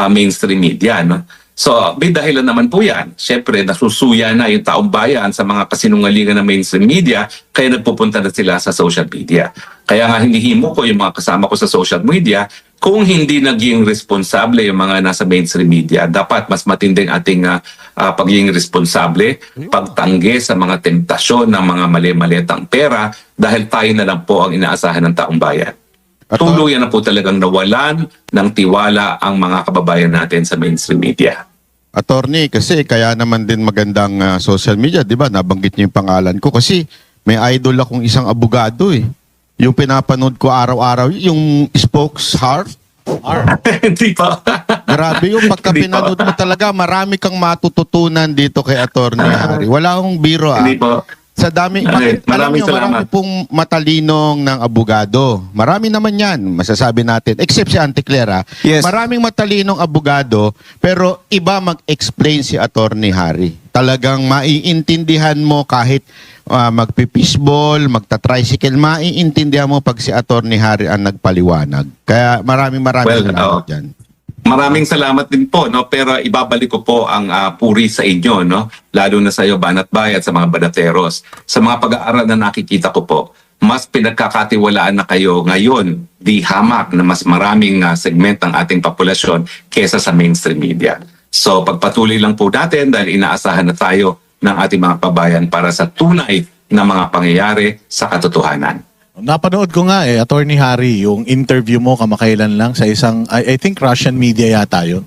mainstream media. No? So, may dahilan naman po yan. Siyempre, nasusuya na yung taong bayan sa mga kasinungalingan ng mainstream media, kaya nagpupunta na sila sa social media. Kaya nga hinihimo ko yung mga kasama ko sa social media, kung hindi naging responsable yung mga nasa mainstream media, dapat mas matinding ating pagiging responsable, pagtanggi sa mga tentasyon ng mga mali-malitang pera dahil tayo na lang po ang inaasahan ng taong bayan. Tuluyan na po talagang nawalan ng tiwala ang mga kababayan natin sa mainstream media. Attorney, kasi kaya naman din magandang social media, di ba? Nabanggit niyo yung pangalan ko kasi may idol akong isang abogado eh. Yung pinapanood ko araw-araw, yung Spokes Heart. Hindi pa. Grabe yung pagka Hindi pinanood po. mo talaga, marami kang matututunan dito kay Attorney Harry. Wala akong biro Hindi po. Sa dami, Okay, alam maraming nyo, marami salamat. pong matalinong ng abogado. Marami naman yan, masasabi natin. Except si Auntie Clara. Yes. Maraming matalinong abogado, pero iba mag-explain si Attorney Harry. Talagang maiintindihan mo kahit magpipisball, magta-tricycle, maiintindihan mo pag si Attorney Harry ang nagpaliwanag. Kaya maraming salamat dyan. Maraming salamat din po, no, pero ibabalik ko po ang puri sa inyo, no, lalo na sa iyo Banat Bay at sa mga banateros. Sa mga pag-aaral na nakikita ko po, mas pinagkakatiwalaan na kayo ngayon di hamak na mas maraming segment ng ating populasyon kesa sa mainstream media. So pagpatuloy lang po natin dahil inaasahan na tayo ng ating mga kababayan para sa tunay na mga pangyayari sa katotohanan. Napanood ko nga Attorney Harry, yung interview mo kamakailan lang sa isang, I think Russian media yata yun.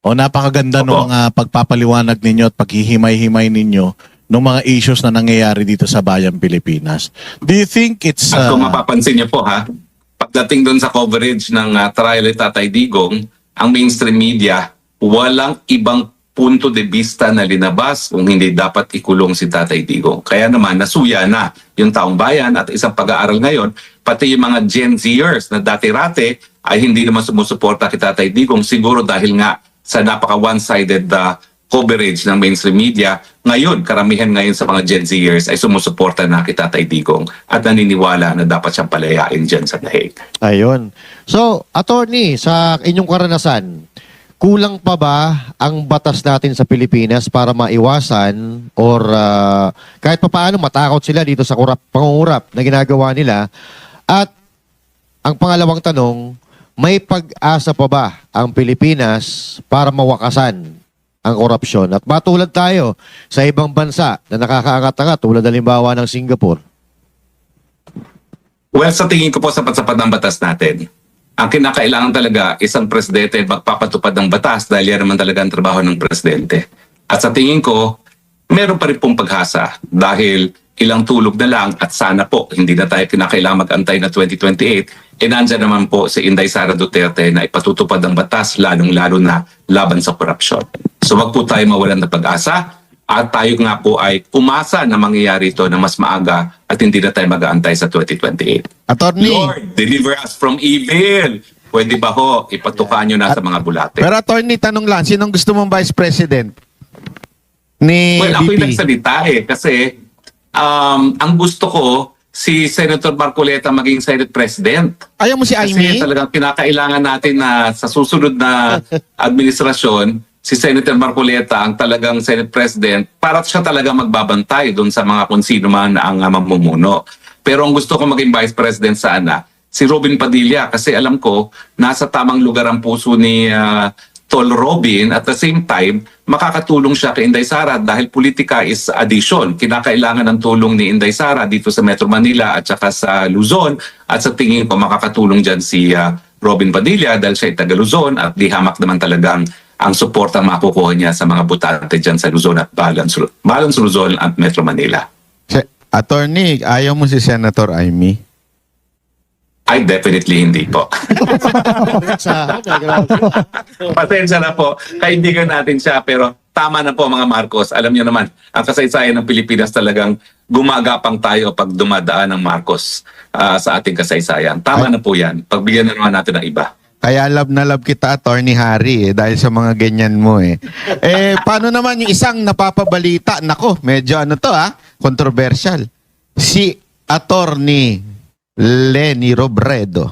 O napakaganda Opo. nung pagpapaliwanag ninyo at paghihimay-himay ninyo ng mga issues na nangyayari dito sa Bayang Pilipinas. Do you think it's... At kung mapapansin niyo po pagdating doon sa coverage ng trial ni Tatay Digong, ang mainstream media, walang ibang punto de vista na linabas kung hindi dapat ikulong si Tatay Digong. Kaya naman, nasuya na yung taong bayan at isang pag-aaral ngayon, pati yung mga Gen Zers na dati-rate ay hindi naman sumusuporta kay Tatay Digong, siguro dahil nga sa napaka one-sided coverage ng mainstream media. Ngayon, karamihan ngayon sa mga Gen Zers ay sumusuporta na kay Tatay Digong at naniniwala na dapat siyang palayain dyan sa dahig. Ayun. So, attorney, sa inyong karanasan, kulang pa ba ang batas natin sa Pilipinas para maiwasan or kahit pa paano matakot sila dito sa pangungurap na ginagawa nila? At ang pangalawang tanong, may pag-asa pa ba ang Pilipinas para mawakasan ang korupsyon? At matulad tayo sa ibang bansa na nakakaangat-angat tulad halimbawa ng Singapore. Well, sa tingin ko po sapat-sapat ang batas natin. Ang kinakailangan talaga isang presidente magpapatupad ng batas dahil yan naman talaga ang trabaho ng presidente. At sa tingin ko, meron pa rin pong paghasa dahil ilang tulog na lang at sana po hindi na tayo kinakailangan mag-antay na 2028. Nandyan naman po si Inday Sara Duterte na ipatutupad ang batas lalong-lalo na laban sa korupsyon. So wag po tayo mawalan ng pag-asa at tayo nga po ay umasa na mangyayari ito na mas maaga at hindi na tayo mag-aantay sa 2028. Attorney, Lord, deliver us from evil. Pwede ba ho, ipatukan nyo na sa mga bulate? pero Attorney, tanong lang, sinong gusto mong Vice President? Ni Well, ako yung BP? nagsalita kasi ang gusto ko, si Senator Marcoleta maging Senate President. Ayaw mo si Kasi Amy? talagang kinakailangan natin na sa susunod na administrasyon, si Senator Marcoleta ang talagang Senate President para siya talaga magbabantay doon sa mga kung sino man ang mamumuno. Pero ang gusto ko maging Vice President sana, si Robin Padilla kasi alam ko nasa tamang lugar ang puso ni Tol Robin, at the same time, makakatulong siya kay Inday Sara dahil politika is addition. Kinakailangan ng tulong ni Inday Sara dito sa Metro Manila at saka sa Luzon, at sa tingin ko makakatulong dyan si Robin Padilla dahil siya ay taga Luzon at di hamak naman talagang ang support ang makukuha niya sa mga butante dyan sa Luzon at Balance Luzon at Metro Manila. Attorney, ayaw mo si Senator Amy? Ay, definitely hindi po. Pasensya na po. Kaibigan natin siya, pero tama na po mga Marcos. Alam niyo naman, ang kasaysayan ng Pilipinas talagang gumagapang tayo pag dumadaan ng Marcos sa ating kasaysayan. Tama na po yan. Pagbigyan na naman natin ng iba. Kaya love na love kita, Attorney Harry, dahil sa mga ganyan mo eh. Paano naman yung isang napapabalita? Nako, medyo controversial. Si Attorney Leni Robredo.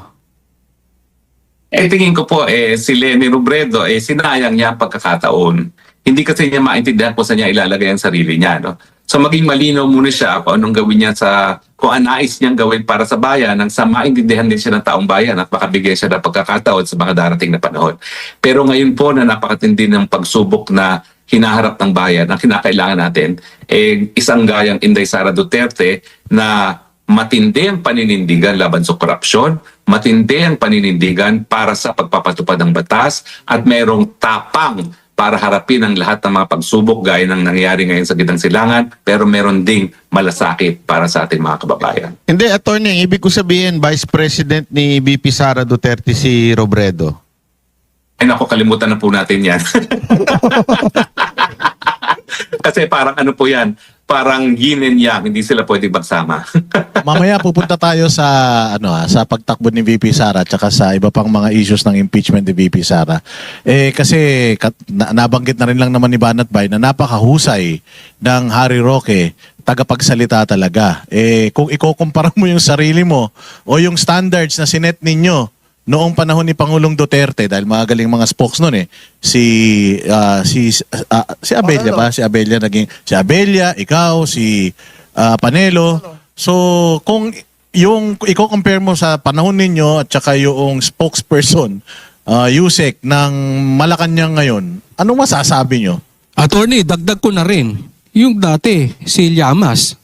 Tingin ko po, si Leni Robredo, sinayang niya ang pagkakataon. Hindi kasi niya maintindihan kung saan niya ilalagay ang sarili niya. No? So maging malinaw muna siya kung anong gawin niya kung anais niyang gawin para sa bayan, nang sa maintindihan din siya ng taong bayan at makabigay siya ng pagkakataon sa mga darating na panahon. Pero ngayon po na napakatindi ng pagsubok na hinaharap ng bayan, ang kinakailangan natin, isang gayang Inday Sara Duterte na matindi ang paninindigan laban sa korupsyon, matindi ang paninindigan para sa pagpapatupad ng batas, at merong tapang para harapin ang lahat ng mga pagsubok gaya ng nangyayari ngayon sa Gitang Silangan, pero meron ding malasakit para sa ating mga kababayan. Hindi, Attorney, ibig ko sabihin, Vice President ni VP Sara Duterte si Robredo. Ay naku, kalimutan na po natin yan. Kasi parang ano po yan, parang yin and yang, hindi sila pwedeng magsama. Mamaya pupunta tayo sa sa pagtakbo ni VP Sara at saka sa iba pang mga issues ng impeachment ni VP Sara. Kasi nabanggit na rin lang naman ni Banat Bay na napakahusay ng Harry Roque, tagapagsalita talaga. Kung ikukumpara mo yung sarili mo o yung standards na sinet ninyo noong panahon ni Pangulong Duterte, dahil magaling mga spokes noon si Abella ba? Si Abella, ikaw, si Panelo. So, kung i-compare mo sa panahon ninyo at saka yung spokesperson, Yusek, ng Malacanang ngayon, anong masasabi nyo? Attorney, dagdag ko na rin. Yung dati, si Llamas.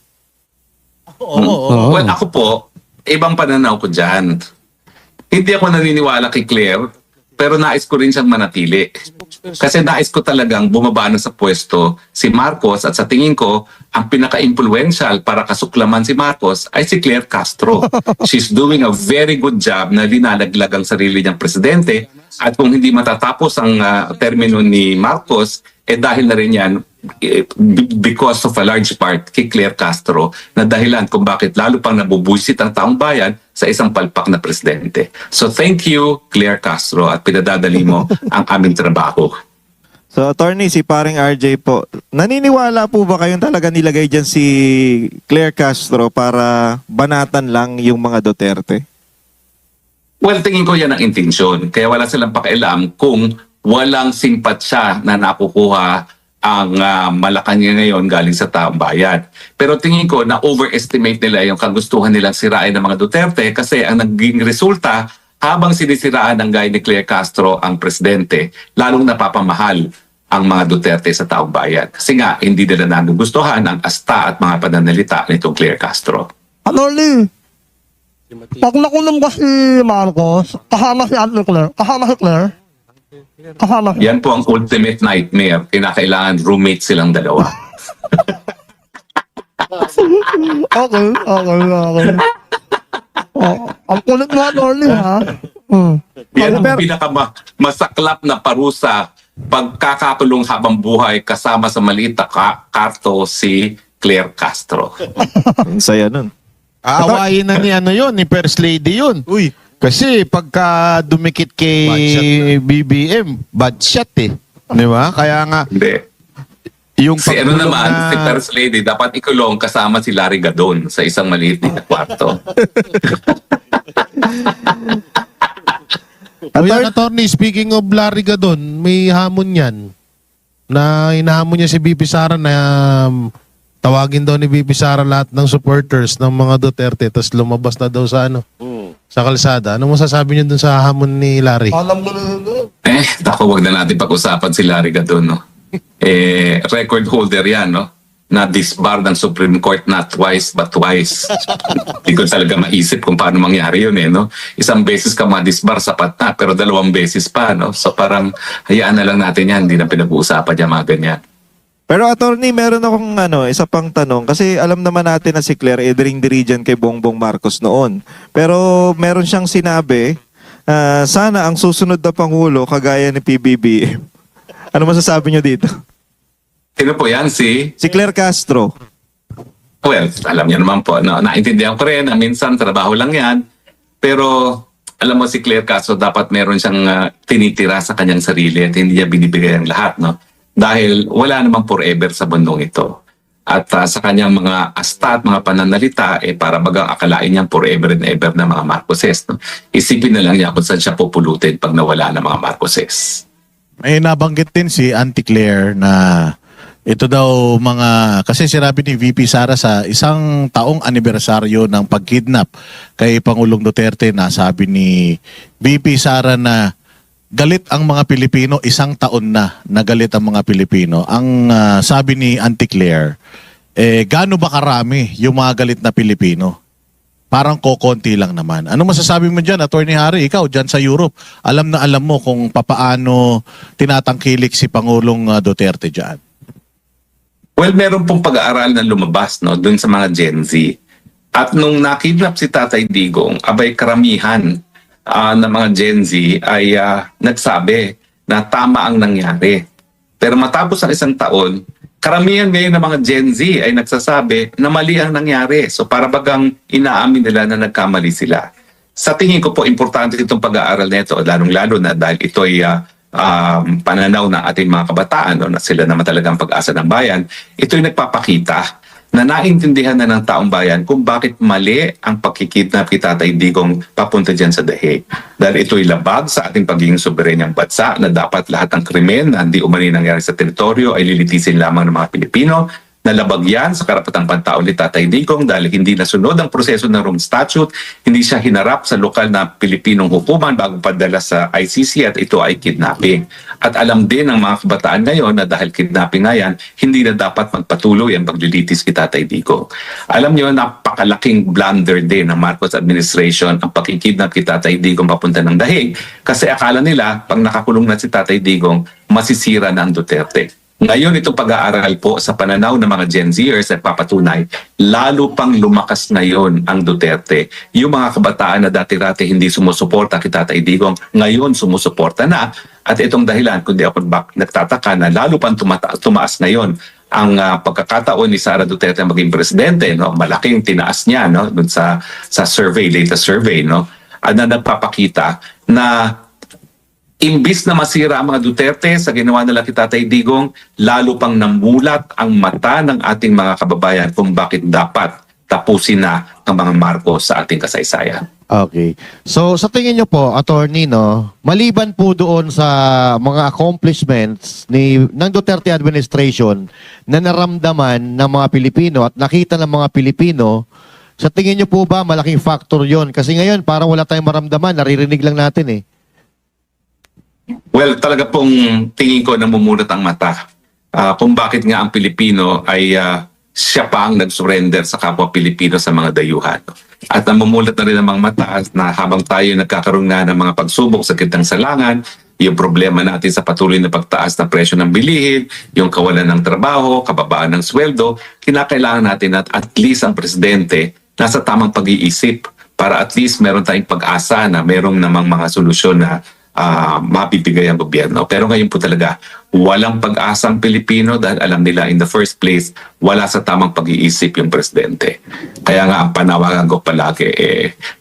Well, ako po, ibang pananaw ko dyan. Hindi ako naniniwala kay Claire, pero nais ko rin siyang manatili. Kasi nais ko talagang bumaba na sa pwesto si Marcos, at sa tingin ko, ang pinaka-influential para kasuklaman si Marcos ay si Claire Castro. She's doing a very good job na linalaglag ang sarili niyang presidente, at kung hindi matatapos ang termino ni Marcos, dahil na rin yan because of a large part kay Claire Castro, na dahilan kung bakit lalo pang nabubuisit ang taong bayan sa isang palpak na presidente. So thank you, Claire Castro, at pinadadali mo ang aming trabaho. So, attorney, si paring RJ po, naniniwala po ba kayong talaga nilagay dyan si Claire Castro para banatan lang yung mga Duterte? Well, tingin ko yan ang intensyon. Kaya wala silang pakialam kung walang simpatsya na nakukuha ang Malacanang ngayon galing sa taong bayan. Pero tingin ko na overestimate nila yung kagustuhan nilang sirain ng mga Duterte, kasi ang naging resulta, habang sinisiraan ng gaya ni Claire Castro ang presidente, lalong napapamahal ang mga Duterte sa taong bayan. Kasi nga, hindi nila nagugustuhan ang asta at mga pananalita nitong Claire Castro. Attorney, pag nakulong ba si Marcos, kasama si Auntie Claire, kasama si Claire, kasama si... Yan po ang ultimate nightmare. Kinakailangan roommate silang dalawa. Okay. Ang kulit mo, Attorney, ha? Yan ang pinakamasaklap na parusa pagkakakulong habang buhay kasama sa maliit na karto si Claire Castro. Saya nun. Aawayin na ni First Lady yun. Uy, Kasi pagka dumikit kay Bad shot BBM, bad shot eh. Di ba? Kaya nga, Hindi. yung Si ano naman, si First Lady, dapat ikulong kasama si Larry Gadon sa isang maliit na kwarto. Attorney, speaking of Larry Gadon, may hamon yan. Na hinahamon niya si BP Sara na tawagin daw ni BP Sara lahat ng supporters ng mga Duterte, tapos lumabas na daw sa sa kalsada. Ano masasabi niyo dun sa hamon ni Larry? Alam mo na yun. Wag na natin pag-usapan si Larry Gadon, no? Record holder yan, no? Na disbar ng Supreme Court not twice but twice. Hindi ko talaga maisip kung paano mangyari yun, no? Isang beses ka ma-disbar, sapat na, pero 2 beses pa, no? So parang hayaan na lang natin yan, hindi na pinag-uusapan yan, mga ganyan. Pero attorney, meron akong isa pang tanong kasi alam naman natin na si Claire diri dyan kay Bongbong Marcos noon. Pero meron siyang sinabi, sana ang susunod na Pangulo kagaya ni PBBM. Ano masasabi niyo dito? Sino po yan? Si Si Claire Castro. Well, alam niyo naman po, no? Naintindihan ko rin na minsan trabaho lang yan. Pero alam mo si Claire Castro, dapat meron siyang tinitira sa kanyang sarili at hindi niya binibigay ang lahat, no? Dahil wala namang forever sa bundong ito. At sa kanyang mga asta at mga pananalita, para bagang akalain niyang forever and ever na mga Marcoses. No? Isipin na lang niya kung saan siya pupulutin pag nawala ng mga Marcoses. May nabanggit din si Auntie Claire na ito daw kasi sinabi ni VP Sara sa 1 taong anibersaryo ng pagkidnap kay Pangulong Duterte, na sabi ni VP Sara na galit ang mga Pilipino, 1 taon na galit ang mga Pilipino. Ang sabi ni Auntie Claire, gaano ba karami yung mga galit na Pilipino? Parang kokonti lang naman. Ano masasabi mo dyan, Attorney Harry? Ikaw, dyan sa Europe, alam na alam mo kung papaano tinatangkilik si Pangulong Duterte dyan. Well, meron pong pag-aaral na lumabas, no, dun sa mga Gen Z. At nung nakidnap si Tatay Digong, abay karamihan ng mga Gen Z ay nagsabi na tama ang nangyari. Pero matapos ang 1 taon, karamihan ngayon ng mga Gen Z ay nagsasabi na mali ang nangyari. So para bagang inaamin nila na nagkamali sila. Sa tingin ko po, importante itong pag-aaral nito, lalong-lalo na dahil ito ay pananaw ng ating mga kabataan, no, na sila naman talagang pag-asa ng bayan. Ito ay nagpapakita na naintindihan na ng taong bayan kung bakit mali ang pagkikidnap kay Tatay Digong papunta dyan sa Dahig. Dahil ito'y labag sa ating pagiging soberenyang bansa na dapat lahat ng krimen na hindi umani nangyari sa teritoryo ay lilitisin lamang ng mga Pilipino. Nalabag yan sa karapatang pantao ni Tatay Digong dahil hindi nasunod ang proseso ng Rome Statute, hindi siya hinarap sa lokal na Pilipinong hukuman bago padala sa ICC at ito ay kidnapping. At alam din ng mga kabataan ngayon na dahil kidnapping nga yan, hindi na dapat magpatuloy ang paglilitis kay Tatay Digong. Alam niyo, napakalaking blunder din ng Marcos administration ang pagkikidnap kay Tatay Digong papunta ng Dahig kasi akala nila pag nakakulong na si Tatay Digong, masisira na ang Duterte. Ngayon, itong pag-aaral po sa pananaw ng mga Gen Zers ay papatunay, lalo pang lumakas ngayon ang Duterte. Yung mga kabataan na dati-rati hindi sumusuporta kay Tatay Digong, ngayon sumusuporta na. At itong dahilan, kundi ako nagtataka na lalo pang tumaas ngayon ang pagkakataon ni Sara Duterte maging presidente, no? Malaking tinaas niya, no? Dun sa survey, latest survey, no? Na nagpapakita na imbis na masira ang mga Duterte sa ginawa nila kay Tatay Digong, lalo pang namulat ang mata ng ating mga kababayan kung bakit dapat tapusin na ang mga Marcos sa ating kasaysayan. Okay. So sa tingin nyo po, Attorney, no, maliban po doon sa mga accomplishments ng Duterte administration na naramdaman ng mga Pilipino at nakita ng mga Pilipino, sa tingin nyo po ba malaking factor yon? Kasi ngayon parang wala tayong maramdaman, naririnig lang natin eh. Well, talaga pong tingin ko namumulat ang mata kung bakit nga ang Pilipino ay siya pa ang nag-surrender sa kapwa Pilipino sa mga dayuhan. At namumulat na rin ang mga mata na habang tayo nagkakaroon na ng mga pagsubok sa kitang salangan, yung problema natin sa patuloy na pagtaas ng presyo ng bilihin, yung kawalan ng trabaho, kababaan ng sweldo, kinakailangan natin at least ang presidente nasa tamang pag-iisip para at least meron tayong pag-asa na merong namang mga solusyon na mabibigay ang gobyerno. Pero ngayon po talaga, walang pag-asa ang Pilipino dahil alam nila in the first place, wala sa tamang pag-iisip yung presidente. Kaya nga ang panawagan ko palagi,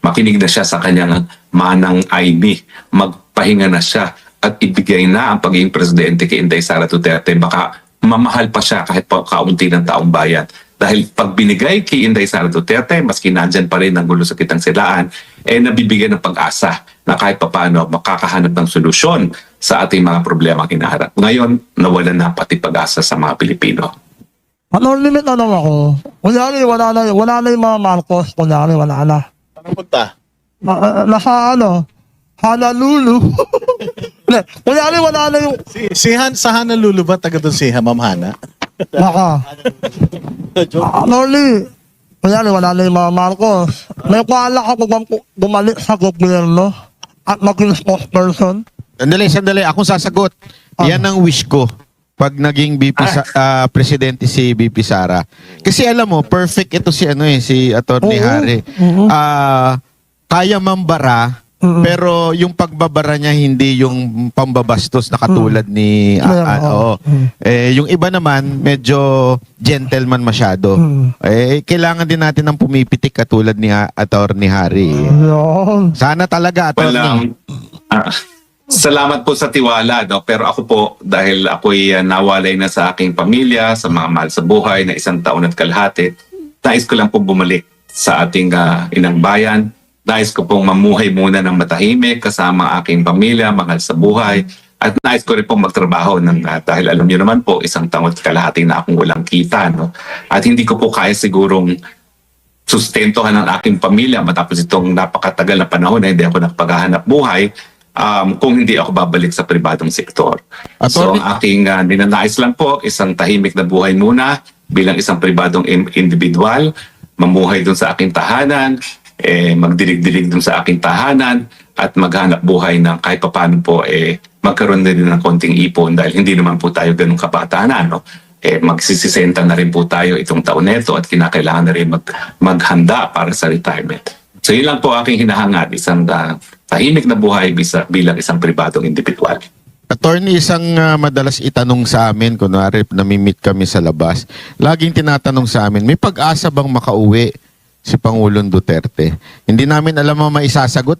makinig na siya sa kanyang manang Aimee, magpahinga na siya at ibigay na ang pagiging presidente kay Inday Sara Duterte. Baka mamahal pa siya kahit pa kaunti ng taong bayan. Dahil pag binigay kay Inday Sara Duterte, maski nandyan pa rin ang gulo sa kitang silaan, nabibigyan ng pag-asa na kahit papaano makakahanap ng solusyon sa ating mga problemang hinaharap. Ngayon, nawala na pati pag-asa sa mga Pilipino. Ano limit na lang ako? Kunyari, wala na yung mga Marcos. Kunyari, wala na. Anong punta? Nasa Honolulu. Hindi, kunyari wala na yung, Si sa Hana Lulu ba? Taga doon si Ma'am Hana? baka, attorney, kunyari wala na yung mga Marcos. May kuala ka kung bumalik sa gobyerno at maging spokesperson. Sandali. Akong sasagot. Yan ang wish ko pag naging presidente si BP Sara. Kasi alam mo, perfect ito si si Attorney Oo. Harry. Kaya mambara, pero yung pagbabara niya hindi yung pambabastos na katulad ni oo. Yung iba naman medyo gentleman masyado. Kailangan din natin ng pumipitik katulad ni Attorney Harry. Yun. Sana talaga Attorney. Salamat po sa tiwala, no? Pero ako po, dahil ako'y nawalay na sa aking pamilya, sa mga mahal sa buhay na 1 taon at kalahati, nais ko lang po bumalik sa ating inang bayan. Nais ko pong mamuhay muna ng matahimik kasama ang aking pamilya, mahal sa buhay. At nais ko rin pong magtrabaho dahil alam niyo naman po, 1 taon at kalahati na akong walang kita. No? At hindi ko po kaya sigurong sustentuhan ng aking pamilya matapos itong napakatagal na panahon na hindi ako nakapaghahanap buhay kung hindi ako babalik sa pribadong sektor. So ang aking ninanais lang po, isang tahimik na buhay muna bilang isang pribadong individual, mamuhay dun sa aking tahanan, magdilig-dilig dun sa aking tahanan at maghanap buhay ng kahit paano po magkaroon na din ng konting ipon dahil hindi naman po tayo ganun kabatanan. No? Magsisisenta na rin po tayo itong taon neto at kinakailangan na rin maghanda para sa retirement. So yun lang po aking hinahangad, isang tahimik na buhay bilang isang pribadong individual. Attorney, isang madalas itanong sa amin, kunwari namimit kami sa labas, laging tinatanong sa amin, may pag-asa bang makauwi si Pangulong Duterte? Hindi namin alam ang maisasagot